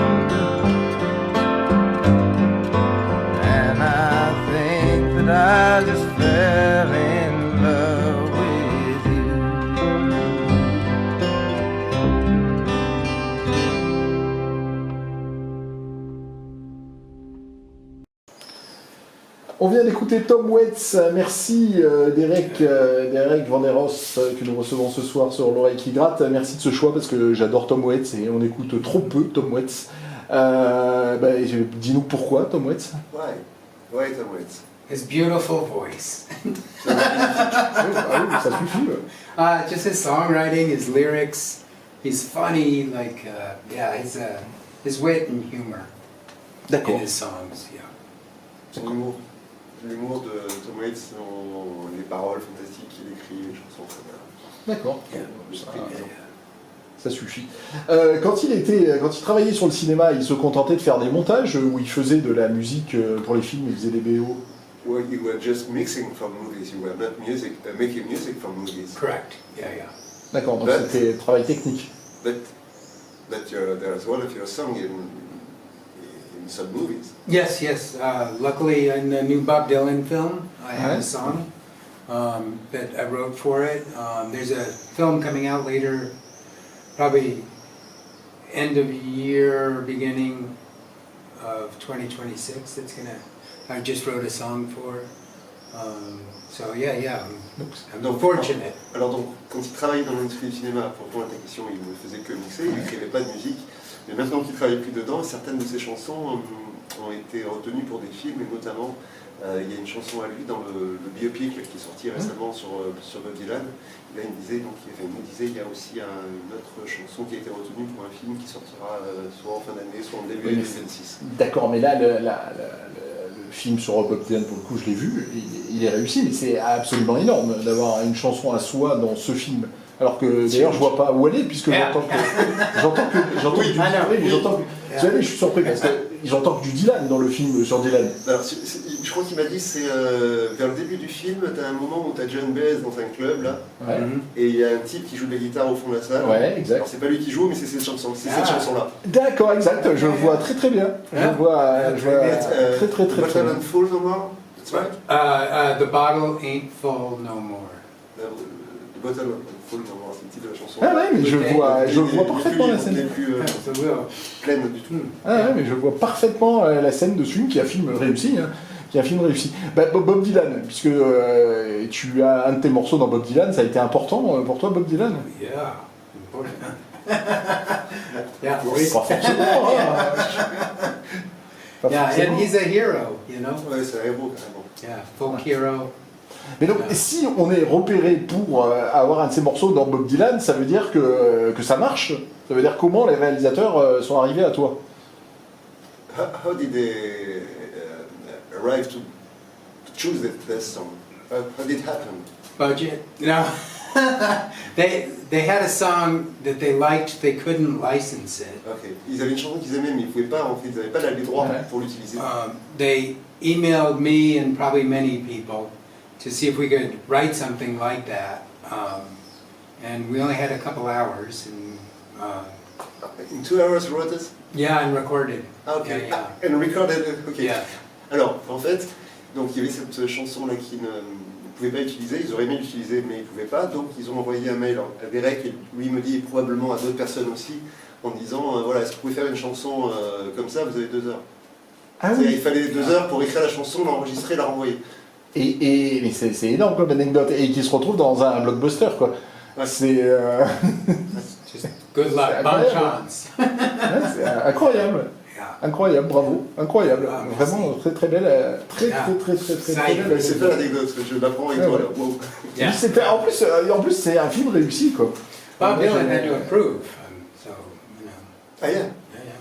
Speaker 4: And I think that I just fell in love with you.
Speaker 1: On vient d'écouter Tom Waits. Merci Derek Vanderos que nous recevons ce soir sur l'oreille qui gratte. Merci de ce choix parce que j'adore Tom Waits et on écoute trop peu Tom Waits. Dis-nous pourquoi Tom Waits.
Speaker 2: Why Tom Waits?
Speaker 3: His beautiful voice.
Speaker 1: Ça suffit.
Speaker 3: Just his songwriting, his lyrics. He's funny, like, his wit and humor in
Speaker 1: D'accord.
Speaker 3: his songs, yeah.
Speaker 2: Son humour. L'humour de Tom Waits, les paroles fantastiques qu'il écrit, les chansons très bien.
Speaker 1: D'accord.
Speaker 3: Yeah.
Speaker 1: Ça suffit. Quand il travaillait sur le cinéma, il se contentait de faire des montages où il faisait de la musique pour les films, il faisait des BO.
Speaker 2: Well, you were just mixing from movies, you were not making music from movies.
Speaker 3: Correct, yeah.
Speaker 1: D'accord, donc c'était travail technique.
Speaker 2: But there's one of your songs in some movies.
Speaker 3: Yes. Luckily, in the new Bob Dylan film, I have
Speaker 1: Right.
Speaker 3: a song that I wrote for it. There's a film coming out later, probably end of year, beginning of 2026. That's I just wrote a song for. So I'm
Speaker 2: Donc,
Speaker 3: fortunate.
Speaker 2: Alors donc, quand il travaillait dans l'industrie du cinéma, pour répondre à ta question, il ne faisait que mixer, il n'écrivait pas de musique. Mais maintenant qu'il travaille plus dedans, certaines de ses chansons ont été retenues pour des films, et notamment, il y a une chanson à lui dans le biopic qui est sorti récemment sur Bob Dylan. Là, il nous disait il y a aussi une autre chanson qui a été retenue pour un film qui sortira soit en fin d'année, soit en début 2026.
Speaker 1: D'accord, mais là, le film sur Bob Dylan, pour le coup, je l'ai vu, il est réussi, mais c'est absolument énorme d'avoir une chanson à soi dans ce film. Alors que d'ailleurs, je vois pas où elle est, puisque j'entends que vous savez, je suis surpris parce que j'entends que du Dylan dans le film sur Dylan.
Speaker 2: Alors, je crois qu'il m'a dit, c'est vers le début du film, tu as un moment où tu as John Baez dans un club, là,
Speaker 1: Ouais,
Speaker 2: et il y a un type qui joue de la guitare au fond de la salle.
Speaker 1: ouais, exact.
Speaker 2: Alors, c'est pas lui qui joue, mais c'est cette chanson-là.
Speaker 1: D'accord, exact, je vois très bien. Je vois très
Speaker 2: Bottle
Speaker 1: bien.
Speaker 2: and Full No More, that's right.
Speaker 3: The bottle ain't full no more.
Speaker 2: The Bottle and Full No More, c'est le titre de la chanson.
Speaker 1: Ah ouais, mais je vois parfaitement la
Speaker 2: Elle n'est
Speaker 1: scène.
Speaker 2: plus pleine du tout.
Speaker 1: Ah ouais, mais je vois parfaitement la scène de ce film qui est un film réussi. Bob Dylan, puisque tu as un de tes morceaux dans Bob Dylan, ça a été important pour toi, Bob Dylan?
Speaker 3: Yeah, important. Yeah,
Speaker 1: Pas forcément. Pas
Speaker 3: yeah,
Speaker 1: forcément.
Speaker 3: and he's a hero, you know.
Speaker 2: Ouais, c'est un héros carrément.
Speaker 3: Yeah, folk hero.
Speaker 1: Mais donc, si on est repéré pour avoir un de ces morceaux dans Bob Dylan, ça veut dire que ça marche. Ça veut dire comment les réalisateurs sont arrivés à toi.
Speaker 2: How did they arrive to choose that song? How did it happen?
Speaker 3: Budget? No. they had a song that they liked, they couldn't license it.
Speaker 2: Ok. Ils avaient une chanson qu'ils aimaient, mais ils pouvaient pas, en fait, ils n'avaient pas les droits
Speaker 1: Ouais.
Speaker 2: pour l'utiliser.
Speaker 3: They emailed me and probably many people to see if we could write something like that. And we only had a couple hours and
Speaker 2: In 2 hours, you wrote it?
Speaker 3: yeah, and recorded.
Speaker 2: Okay.
Speaker 3: Yeah.
Speaker 2: And recorded it. Okay.
Speaker 3: Yeah.
Speaker 2: Alors, en fait, donc il y avait cette chanson-là qu'ils ne pouvaient pas utiliser, ils auraient aimé l'utiliser, mais ils ne pouvaient pas, donc ils ont envoyé un mail à Derek, et lui me dit, et probablement à d'autres personnes aussi, en disant, voilà, est-ce que vous pouvez faire une chanson comme ça, vous avez 2 heures.
Speaker 1: Ah
Speaker 2: C'est-à-dire,
Speaker 1: oui.
Speaker 2: il fallait 2 heures pour écrire la chanson, l'enregistrer, la renvoyer.
Speaker 1: Mais c'est énorme comme anecdote. Et qui se retrouve dans un blockbuster, quoi.
Speaker 2: Ouais.
Speaker 1: C'est
Speaker 3: Just good luck,
Speaker 1: C'est
Speaker 3: bon
Speaker 1: incroyable.
Speaker 3: chance.
Speaker 1: ouais, c'est incroyable.
Speaker 3: Yeah.
Speaker 1: Incroyable, bravo. Incroyable.
Speaker 3: Ah, merci.
Speaker 1: Vraiment très très belle. Très
Speaker 3: Ah.
Speaker 1: très
Speaker 3: Ça,
Speaker 1: belle.
Speaker 2: Mais c'est pas l'anecdote, je l'apprends avec
Speaker 1: Ouais,
Speaker 2: toi,
Speaker 1: ouais.
Speaker 2: là. Wow.
Speaker 3: Yeah.
Speaker 1: En plus, c'est un film réussi, quoi.
Speaker 3: Bob
Speaker 1: Ouais,
Speaker 3: Dylan had
Speaker 1: je-
Speaker 3: to approve, so, you know,
Speaker 2: Ah, yeah.
Speaker 3: yeah, yeah.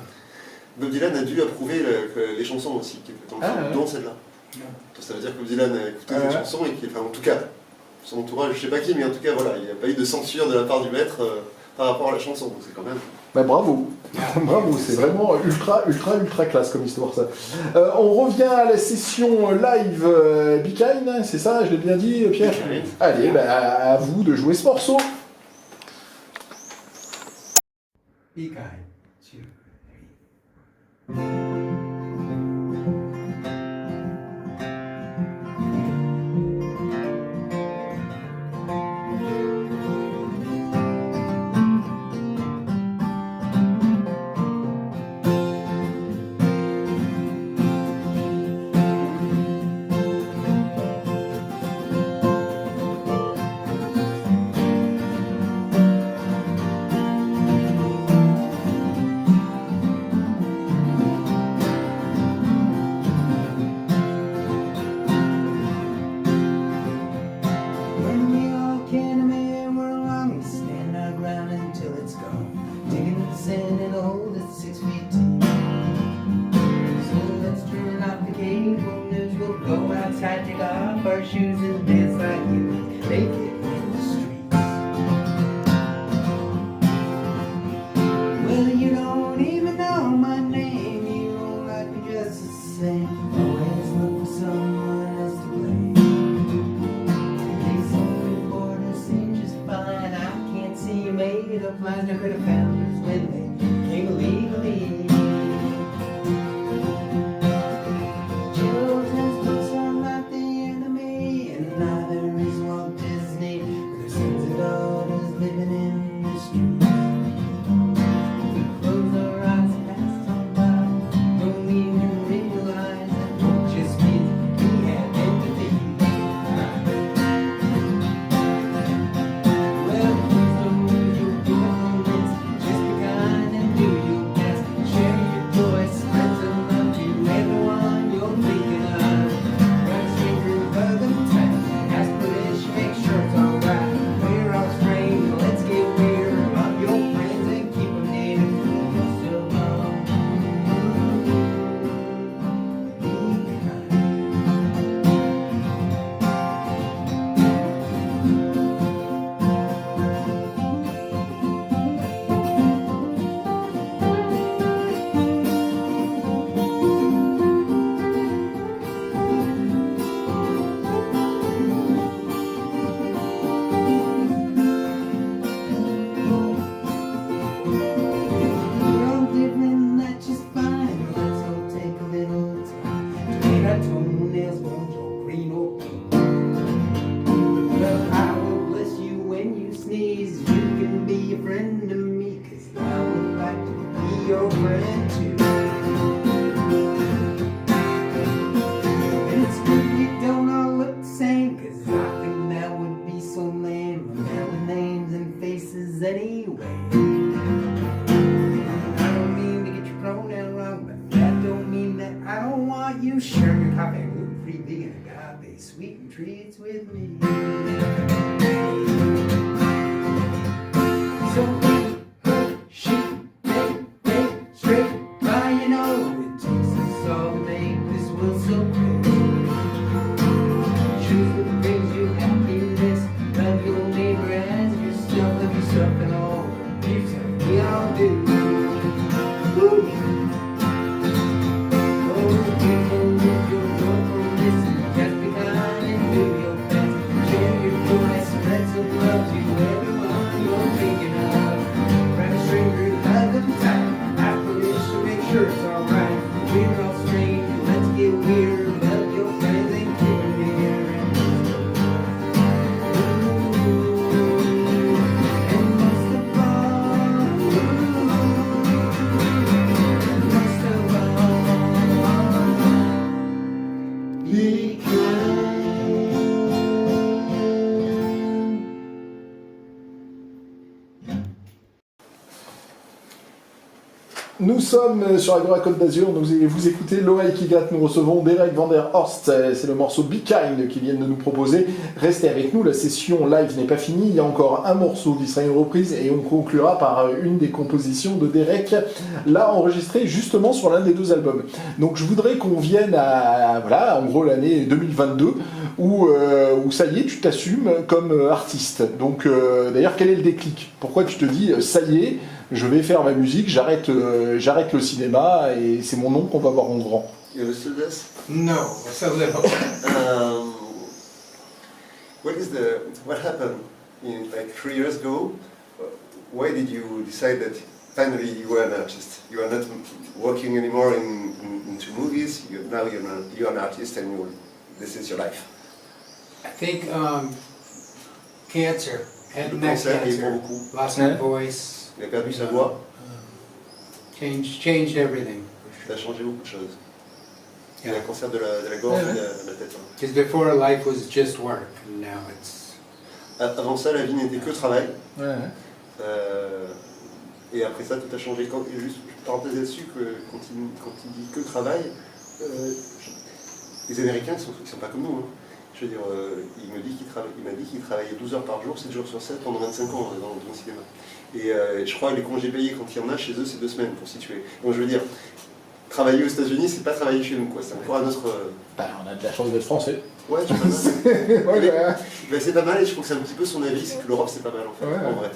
Speaker 2: Bob Dylan a dû approuver que les chansons aussi, qui étaient dans le
Speaker 1: Ah,
Speaker 2: film,
Speaker 1: ouais.
Speaker 2: dont celle-là. Ça veut dire que Bob Dylan a écouté
Speaker 1: Ah,
Speaker 2: cette
Speaker 1: ouais.
Speaker 2: chanson et qu'il, enfin, en tout cas, son entourage, je sais pas qui, mais en tout cas, voilà, il n'y a pas eu de censure de la part du maître par rapport à la chanson, donc c'est quand même.
Speaker 1: Bah, bravo.
Speaker 3: Yeah.
Speaker 1: Bravo, c'est vraiment ultra classe comme histoire, ça. On revient à la session live Be Kind, c'est ça, je l'ai bien dit, Pierre?
Speaker 2: Be Kind.
Speaker 1: Allez, bah, à vous de jouer ce morceau.
Speaker 3: Be kind. 2, 3.
Speaker 4: When we all can admit we're wrong, we stand our ground until it's gone. Digging the sand and hold it 6 feet deep. So let's turn off the cable news. We'll go outside, take off our shoes and dance like you naked in the streets. Well, you don't even know my name. You don't like me just the same. Always look for someone else to blame. These open borders seem just fine. I can't see you made up lines. I could have found us when they came illegally. Children's books are not the enemy, and neither is Walt Disney. With their sons and daughters living in the street. We close our eyes and pass on by. Don't even realize that it just means we have empathy. Well, please don't lose your beautifulness. Just be kind and do your best. Share your joy, spread some love to everyone you're thinking of. Grab a stranger, hug them tight. Ask permission, make sure it's alright. We're all strange, let's get weird. Love your friends and keep them near. You're still alone. Be kind. We're all different, that's just fine. Let's all take a little time to paint our toenails, orange or green or pink. Well, I will bless you when you sneeze. You can be a friend to me, 'cause I would like to be your friend too. And it's good we don't all look the same, 'cause I think that would be so lame. A man with names and faces anyway. I don't mean to get your pronoun wrong, but that don't mean that I don't want you sharing your coffee and gluten-free vegan agave sweet and treats with me. So shoot, make straight by, you know it takes us all to make this world so great. Choose what brings you happiness. Love your neighbor as yourself. Love yourself and all yourself. We all do. Woo. Oh, people, live your joyfulness and just be kind and do your best. Share your joy, spread some love to everyone you're thinking of. Grab a stranger, hug them tight. Ask permission, make sure it's alright. We're all strange, let's get weird.
Speaker 1: Nous sommes sur Agora Côte d'Azur, vous écoutez L'Oreille qui gratte, nous recevons Derek van der Horst, c'est le morceau Be Kind qu'ils viennent de nous proposer. Restez avec nous, la session live n'est pas finie, il y a encore un morceau qui sera une reprise et on conclura par une des compositions de Derek, là enregistrée justement sur l'un des deux albums. Donc je voudrais qu'on vienne à, voilà, en gros l'année 2022, où ça y est, tu t'assumes comme artiste. Donc d'ailleurs, quel est le déclic? Pourquoi tu te dis, ça y est, je vais faire ma musique, j'arrête le cinéma et c'est mon nom qu'on va voir en grand.
Speaker 2: You understood this?
Speaker 3: No, it's a little.
Speaker 2: What happened like 3 years ago? Why did you decide that finally you were an artist? You are not working anymore into movies. Now you're an artist and this is your life.
Speaker 3: I think cancer, head
Speaker 2: Le
Speaker 3: and neck
Speaker 2: cancer, il prend
Speaker 3: cancer,
Speaker 2: beaucoup.
Speaker 3: lost my voice,
Speaker 2: Il a perdu sa voix.
Speaker 3: changed everything.
Speaker 2: Ça a changé beaucoup de choses. Il a
Speaker 3: Yeah.
Speaker 2: un cancer de la gorge et de la tête.
Speaker 3: Because before life was just work, and now it's.
Speaker 2: Avant ça, la vie n'était que travail.
Speaker 1: Ouais.
Speaker 2: Et après ça, tout a changé. Et juste parenthèse là-dessus, quand il dit que travail, les Américains ils sont pas comme nous. Hein. Je veux dire, il m'a dit qu'il travaillait 12 heures par jour, 7 jours sur 7 pendant 25 ans dans le cinéma. Et je crois que les congés payés, quand il y en a chez eux, c'est 2 semaines pour situer. Donc je veux dire, travailler aux États-Unis, c'est pas travailler chez nous, quoi. C'est encore un autre.
Speaker 1: Bah, on a de la chance d'être français.
Speaker 2: Ouais, tu vois.
Speaker 1: Ouais,
Speaker 2: Mais c'est pas mal, et je trouve que c'est un petit peu son avis, c'est que l'Europe c'est pas mal en fait,
Speaker 1: Ouais.
Speaker 2: en vrai.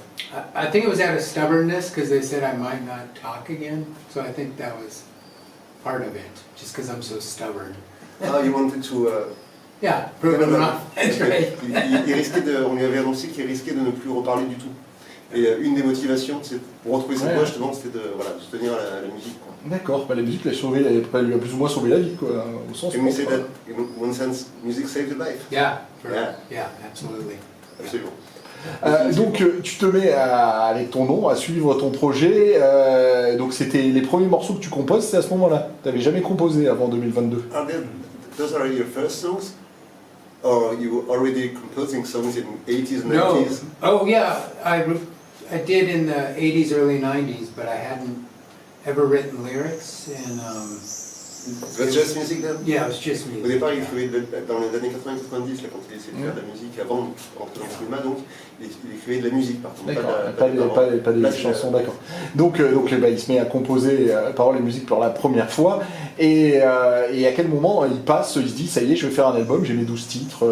Speaker 3: I think it was out of stubbornness because they said I might not talk again, so I think that was part of it, just because I'm so stubborn.
Speaker 2: Ah, you wanted to.
Speaker 3: Yeah, prove them wrong. That's right.
Speaker 2: Il risquait on lui avait annoncé qu'il risquait de ne plus reparler du tout. Et une des motivations, c'est pour retrouver sa voix justement, c'était de soutenir la musique. Quoi.
Speaker 1: D'accord, bah, la musique lui a plus ou moins sauvé la vie, quoi, au sens
Speaker 2: And we say
Speaker 1: propre.
Speaker 2: that, in one sense, music saved a life.
Speaker 3: Yeah,
Speaker 2: Yeah.
Speaker 3: yeah, absolutely.
Speaker 2: Absolument.
Speaker 1: Donc tu te mets avec ton nom à suivre ton projet, donc c'était les premiers morceaux que tu composes, c'est à ce moment-là. Tu n'avais jamais composé avant 2022.
Speaker 2: Those are your first songs? Or you were already composing songs in 80s and
Speaker 3: No.
Speaker 2: 90s?
Speaker 3: Oh yeah, I did in the 80s, early 90s, but I hadn't ever written lyrics, and
Speaker 2: It was just music then?
Speaker 3: yeah, it was just me.
Speaker 2: Au départ, il écrivait dans les années 80-90, quand il essayait de faire de la musique, avant de rentrer dans le cinéma, donc, il écrivait de la musique par contre.
Speaker 1: D'accord, pas des chansons, d'accord. Donc il se met à composer paroles et musique pour la première fois, et à quel moment il se dit, ça y est, je vais faire un album, j'ai mes 12 titres,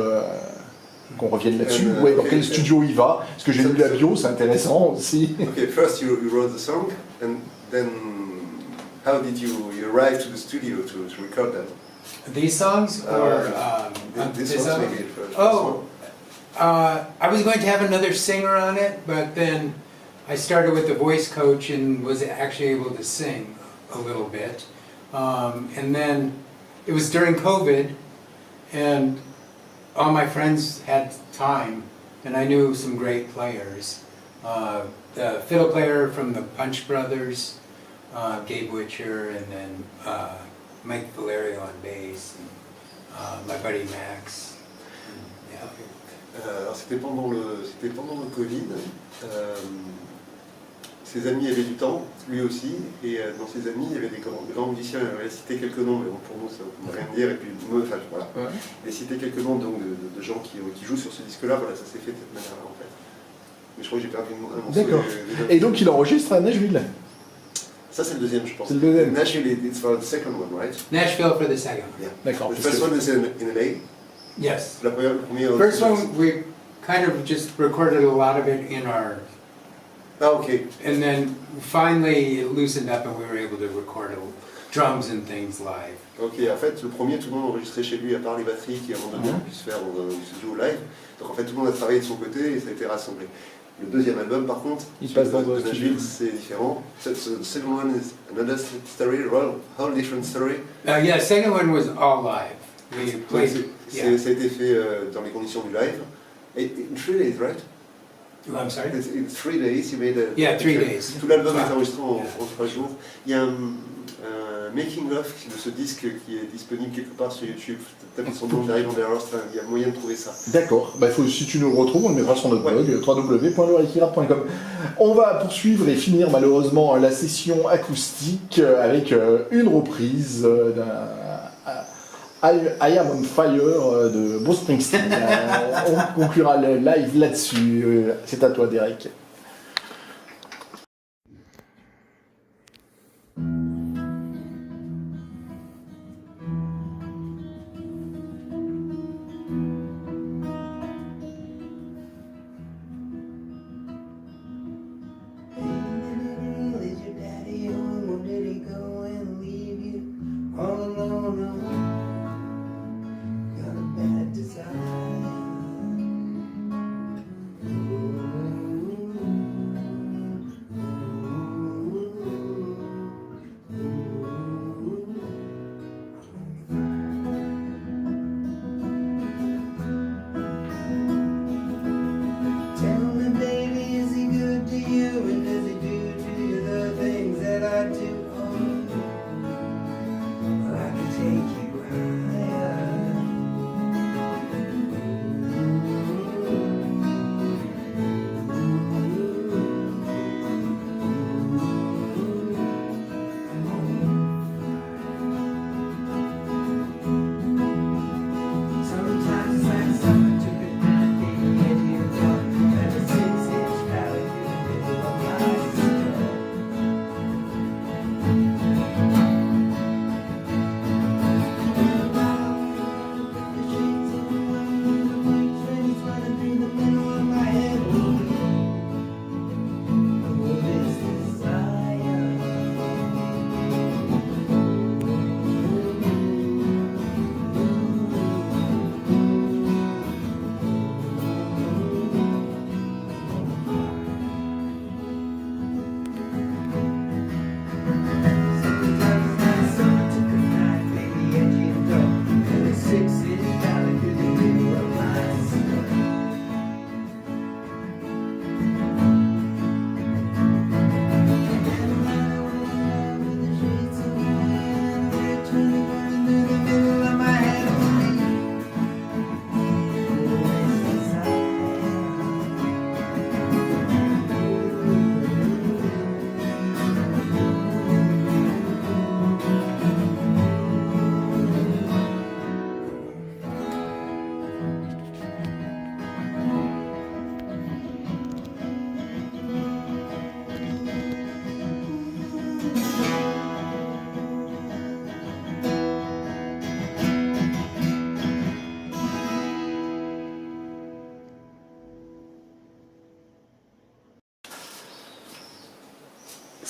Speaker 1: qu'on revienne là-dessus, ouais, dans quel studio il va, parce que j'ai lu la bio, c'est intéressant aussi.
Speaker 2: Okay, first you wrote the song, and then how did you arrive to the studio to record them?
Speaker 3: These songs, or
Speaker 2: This
Speaker 3: this
Speaker 2: was
Speaker 3: song?
Speaker 2: maybe the first
Speaker 3: Oh, I was going to have another singer on it, but then I started with the voice coach and was actually able to sing a little bit. And then it was during COVID, and all my friends had time, and I knew some great players. The fiddle player from the Punch Brothers, Gabe Witcher, and then Mike Valerio on bass, and my buddy Max. And, yeah.
Speaker 2: Alors c'était pendant le Covid. Ses amis avaient du temps, lui aussi, et dans ses amis il y avait des grands musiciens. Il a cité quelques noms, mais bon, pour nous ça ne veut rien dire. Et puis enfin voilà.
Speaker 1: Ouais.
Speaker 2: Il a cité quelques noms donc de gens qui jouent sur ce disque-là. Voilà, ça s'est fait de cette manière-là en fait. Mais je crois que j'ai perdu un morceau.
Speaker 1: D'accord. Et donc il enregistre à Nashville.
Speaker 2: Ça c'est le deuxième, je pense.
Speaker 1: C'est le deuxième.
Speaker 2: Nashville, it's for the second one, right?
Speaker 3: Nashville for the second.
Speaker 2: Yeah.
Speaker 1: D'accord.
Speaker 2: The first one is in LA.
Speaker 3: Yes.
Speaker 2: Le premier.
Speaker 3: First one, we kind of just recorded a lot of it in our,
Speaker 2: Ah ok.
Speaker 3: and then finally it loosened up and we were able to record drums and things live.
Speaker 2: Ok, en fait, le premier, tout le monde enregistrait chez lui, à part les batteries qui, à un moment donné, puissent faire dans un studio live. Donc en fait, tout le monde a travaillé de son côté et ça a été rassemblé. Le deuxième album, par contre,
Speaker 1: Il passe dans un
Speaker 2: Nashville,
Speaker 1: studio.
Speaker 2: c'est différent. The second one is another story, whole different story.
Speaker 3: Yeah, second one was all live. We
Speaker 2: Donc,
Speaker 3: played, yeah.
Speaker 2: ça a été fait dans les conditions du live. Et in 3 days, right?
Speaker 3: I'm sorry?
Speaker 2: In 3 days, you made a...
Speaker 3: Yeah, 3 days.
Speaker 2: Tout l'album est
Speaker 3: Wow.
Speaker 2: enregistré en
Speaker 3: Yeah.
Speaker 2: 3 jours. Il y a un making-of de ce disque qui est disponible quelque part sur YouTube. Tapez son nom, Jerry Vanderhorst, il y a moyen de trouver ça.
Speaker 1: D'accord, si tu nous le retrouves, on le mettra sur notre blog, www.lorekigrad.com. On va poursuivre et finir malheureusement la session acoustique avec une reprise d'un I Am On Fire de Bruce Springsteen. On conclura le live là-dessus. C'est à toi, Derek.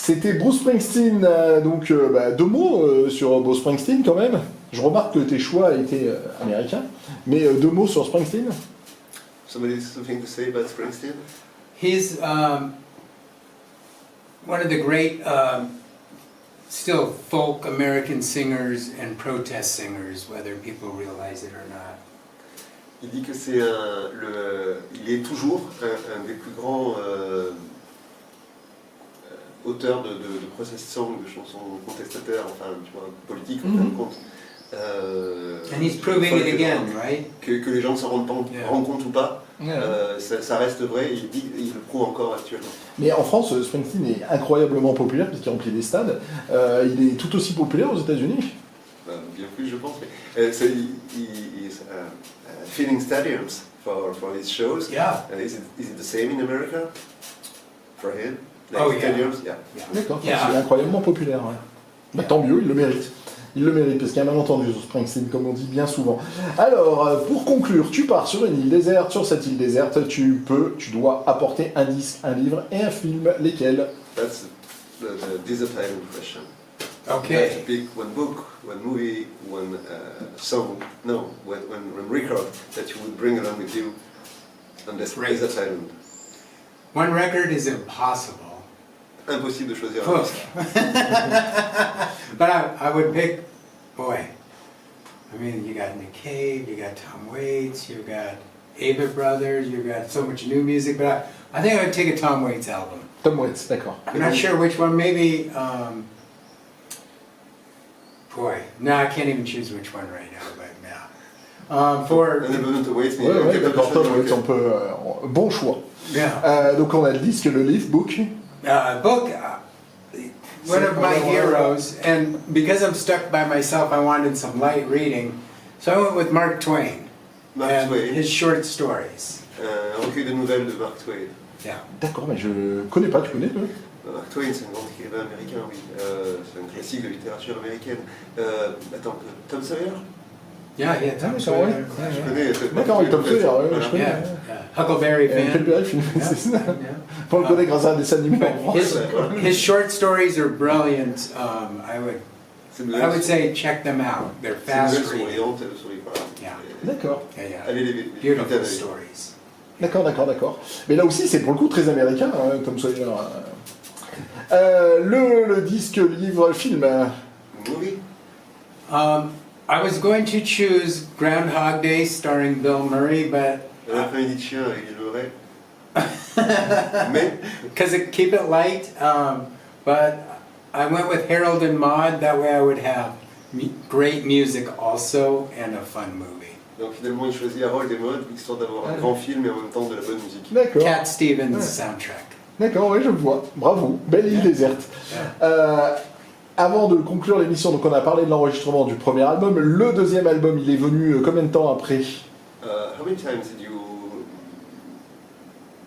Speaker 1: C'était Bruce Springsteen, donc deux mots sur Bruce Springsteen quand même. Je remarque que tes choix étaient américains, mais deux mots sur Springsteen.
Speaker 2: Something to say about Springsteen?
Speaker 3: He's one of the great still folk American singers and protest singers, whether people realize it or not.
Speaker 2: Il dit que c'est il est toujours un des plus grands auteurs de protest songs, de chansons contestataires, enfin, tu vois, politiques en fin de compte.
Speaker 3: And he's proving it again, right?
Speaker 2: Que les gens s'en rendent compte ou pas, ça reste vrai, il le prouve encore actuellement.
Speaker 1: Mais en France, Springsteen est incroyablement populaire puisqu'il remplit des stades. Il est tout aussi populaire aux États-Unis.
Speaker 2: Bien plus, je pense. Mais he's filling stadiums for his shows.
Speaker 3: Yeah.
Speaker 2: Is it the same in America for him? Like
Speaker 3: Oh, yeah.
Speaker 2: stadiums? Yeah.
Speaker 1: D'accord,
Speaker 3: Yeah.
Speaker 1: c'est incroyablement populaire. Ouais. Tant mieux, il le mérite. Il le mérite, parce qu'il y a un malentendu sur Springsteen, comme on dit bien souvent. Alors, pour conclure, tu pars sur une île déserte. Sur cette île déserte, tu dois apporter un disque, un livre et un film. Lesquels?
Speaker 2: That's the desert island question. You have to
Speaker 3: Okay.
Speaker 2: pick one book, one movie, one song, one record that you would bring along with you on this
Speaker 3: Right.
Speaker 2: desert island.
Speaker 3: One record is impossible.
Speaker 2: Impossible de choisir un disque.
Speaker 3: But I would pick, boy, I mean, you got Nick Cave, you got Tom Waits, you got Avett Brothers, you got so much new music, but I think I would take a Tom Waits album.
Speaker 1: Tom Waits, d'accord.
Speaker 3: I'm not sure which one, maybe Boy, no, I can't even choose which one right now, but yeah. For
Speaker 2: Un album de Waits, mais
Speaker 1: Ouais,
Speaker 2: quelque
Speaker 1: d'accord,
Speaker 2: chose
Speaker 1: Tom
Speaker 2: dans
Speaker 1: Waits,
Speaker 2: lequel-
Speaker 1: on peut... bon choix.
Speaker 3: yeah,
Speaker 1: Donc on a le disque, le livre, book.
Speaker 3: book. One of my heroes, and because I'm stuck by myself, I wanted some light reading, so I went with Mark Twain
Speaker 2: Mark
Speaker 3: and
Speaker 2: Twain,
Speaker 3: his short stories.
Speaker 2: un recueil de nouvelles de Mark Twain.
Speaker 3: Yeah.
Speaker 1: D'accord, mais je connais pas, tu connais toi?
Speaker 2: Mark Twain, c'est un grand écrivain américain, oui. C'est un classique de littérature américaine. Attends, Tom Sawyer?
Speaker 3: Yeah, yeah, Tom
Speaker 1: Ah,
Speaker 3: Sawyer.
Speaker 1: ouais.
Speaker 2: Je connais.
Speaker 1: D'accord, oui, Tom Sawyer, ouais,
Speaker 2: Voilà.
Speaker 1: je connais.
Speaker 3: Yeah, yeah. Huckleberry
Speaker 1: Et
Speaker 3: Finn.
Speaker 1: Huckleberry Finn,
Speaker 3: Yeah.
Speaker 1: c'est ça.
Speaker 3: Yeah.
Speaker 1: On le connaît grâce à un dessin animé en
Speaker 3: But
Speaker 1: France.
Speaker 3: his short stories are brilliant.
Speaker 2: C'est
Speaker 3: I would say check them out. They're
Speaker 2: Ces
Speaker 3: fast
Speaker 2: nouvelles sont
Speaker 3: reading.
Speaker 2: brillantes, elles sont voilà.
Speaker 3: Yeah.
Speaker 1: D'accord,
Speaker 3: Yeah, yeah.
Speaker 2: Allez les
Speaker 3: Beautiful
Speaker 2: putain,
Speaker 3: stories.
Speaker 1: d'accord. Mais là aussi, c'est pour le coup très américain, hein, Tom Sawyer. Le disque, livre, film.
Speaker 2: Movie.
Speaker 3: I was going to choose Groundhog Day starring Bill Murray, but
Speaker 2: Un après-midi de chien avec Bill Murray. Mais
Speaker 3: because it keep it light, but I went with Harold and Maude. That way, I would have great music also and a fun movie.
Speaker 2: donc finalement il choisit Harold et Maude, histoire d'avoir un grand film et en même temps de la bonne musique.
Speaker 1: D'accord,
Speaker 3: Cat Stevens soundtrack.
Speaker 1: d'accord, oui, je vois. Bravo, belle île déserte. Avant de conclure l'émission, donc on a parlé de l'enregistrement du premier album. Le deuxième album, il est venu combien de temps après?
Speaker 2: How many times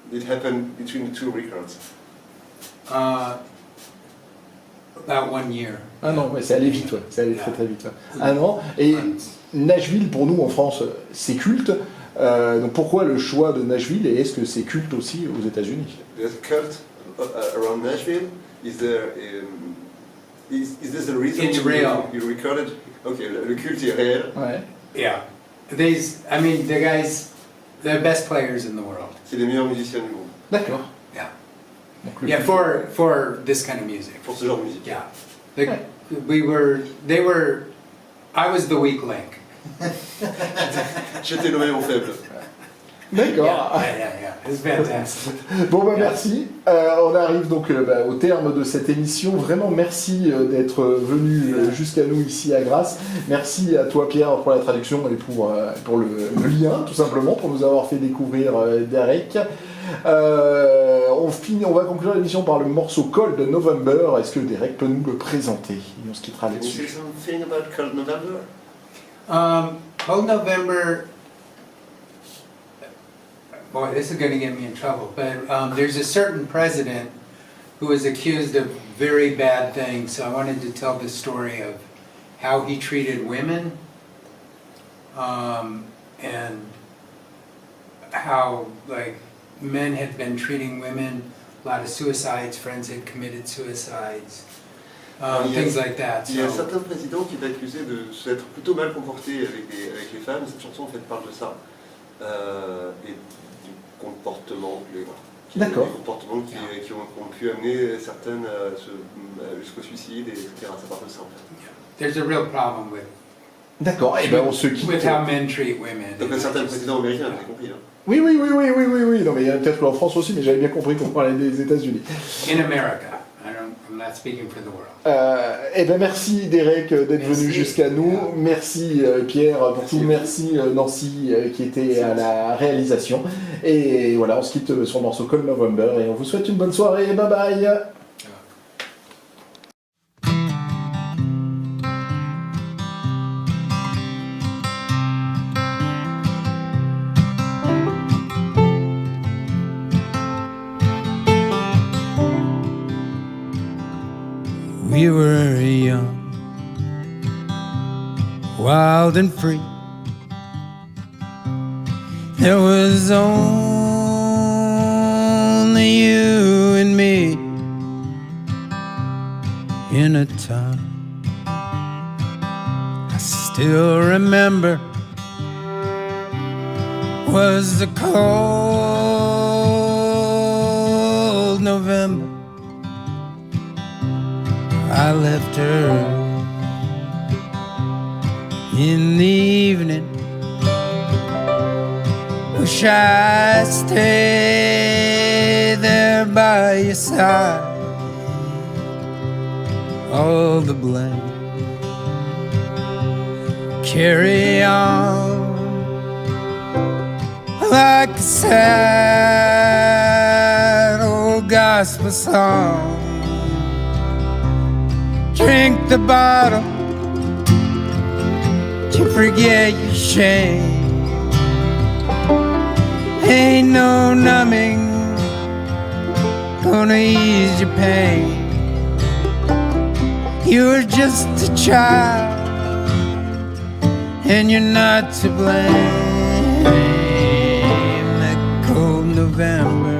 Speaker 2: did it happen between the two records?
Speaker 3: About 1 year.
Speaker 1: Un an, ouais, c'est allé vite, ouais. C'est allé très très vite. Ouais. Un an. Et Nashville, pour nous en France, c'est culte. Donc pourquoi le choix de Nashville et est-ce que c'est culte aussi aux États-Unis?
Speaker 2: There's a cult around Nashville. Is this the reason
Speaker 3: It's real.
Speaker 2: you recorded? Ok, le culte est réel.
Speaker 1: Ouais.
Speaker 3: Yeah. The guys, the best players in the world.
Speaker 2: C'est les meilleurs musiciens du monde
Speaker 1: D'accord.
Speaker 3: Yeah.
Speaker 1: Donc, le
Speaker 3: Yeah,
Speaker 1: culte.
Speaker 3: for this kind of music.
Speaker 2: pour ce genre de musique.
Speaker 3: Yeah. I was the weak link.
Speaker 2: J'étais le maillon faible.
Speaker 1: D'accord.
Speaker 3: Yeah. It's fantastic.
Speaker 1: Bon bah merci. On arrive donc au terme de cette émission. Vraiment merci d'être venu jusqu'à nous ici à Grasse. Merci à toi Pierre pour la traduction et pour le lien tout simplement, pour nous avoir fait découvrir Derek. On va conclure l'émission par le morceau Cold November. Est-ce que Derek peut nous le présenter? Et on se quittera
Speaker 2: Can you say
Speaker 1: là-dessus.
Speaker 2: something about Cold November?
Speaker 3: Cold November. Boy, this is going to get me in trouble. But there's a certain president who was accused of very bad things. So I wanted to tell the story of how he treated women, and how men had been treating women. A lot of suicides. Friends had committed suicides. Things like that.
Speaker 2: Il y a un
Speaker 3: So,
Speaker 2: certain président qui est accusé de s'être plutôt mal comporté avec les femmes. Cette chanson en fait parle de ça. Et du comportement,
Speaker 1: D'accord.
Speaker 2: des comportements qui ont pu amener certaines jusqu'au suicide, etc. Ça parle de ça en fait.
Speaker 3: there's a real problem with
Speaker 1: D'accord. Et ben on se quitte.
Speaker 3: with how men treat women.
Speaker 2: Donc un certain président américain, vous avez compris. Hein.
Speaker 1: Oui. Non mais il y a peut-être en France aussi, mais j'avais bien compris qu'on parlait des États-Unis.
Speaker 3: In America. I'm not speaking for the world.
Speaker 1: Eh ben merci Derek d'être
Speaker 3: Merci.
Speaker 1: venu jusqu'à nous. Merci Pierre pour
Speaker 2: Merci.
Speaker 1: tout. Merci Nancy qui était à la réalisation. Et voilà, on se quitte sur le morceau Cold November et on vous souhaite une bonne soirée. Bye bye.
Speaker 4: We were young, wild and free. There was only you and me in a time I still remember was the cold November. I left her in the evening. Wish I stayed there by your side. All the blame carry on like a sad old gospel song. Drink the bottle to forget your shame. Ain't no numbing gonna ease your pain. You're just a child and you're not to blame. That cold November,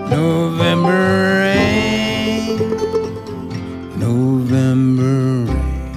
Speaker 4: November rain, November rain.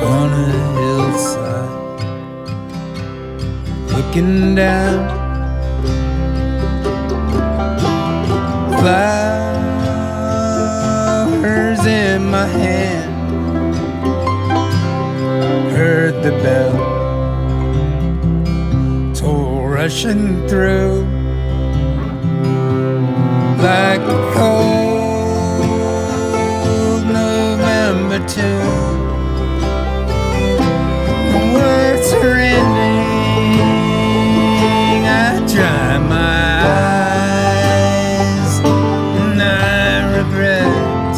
Speaker 4: On a hillside, looking down, flowers in my hand, heard the bell toll rushing through like a cold November tune. Words are ending. I dry my eyes and I regret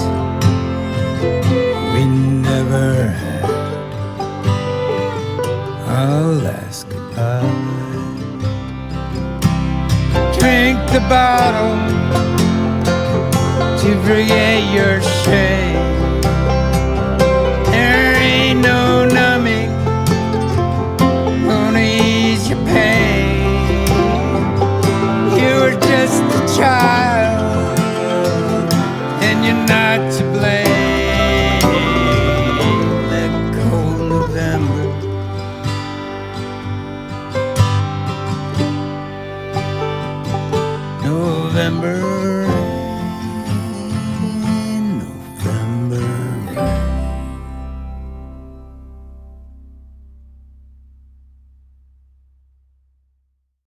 Speaker 4: we never had our last goodbye. Drink the bottle to forget your shame.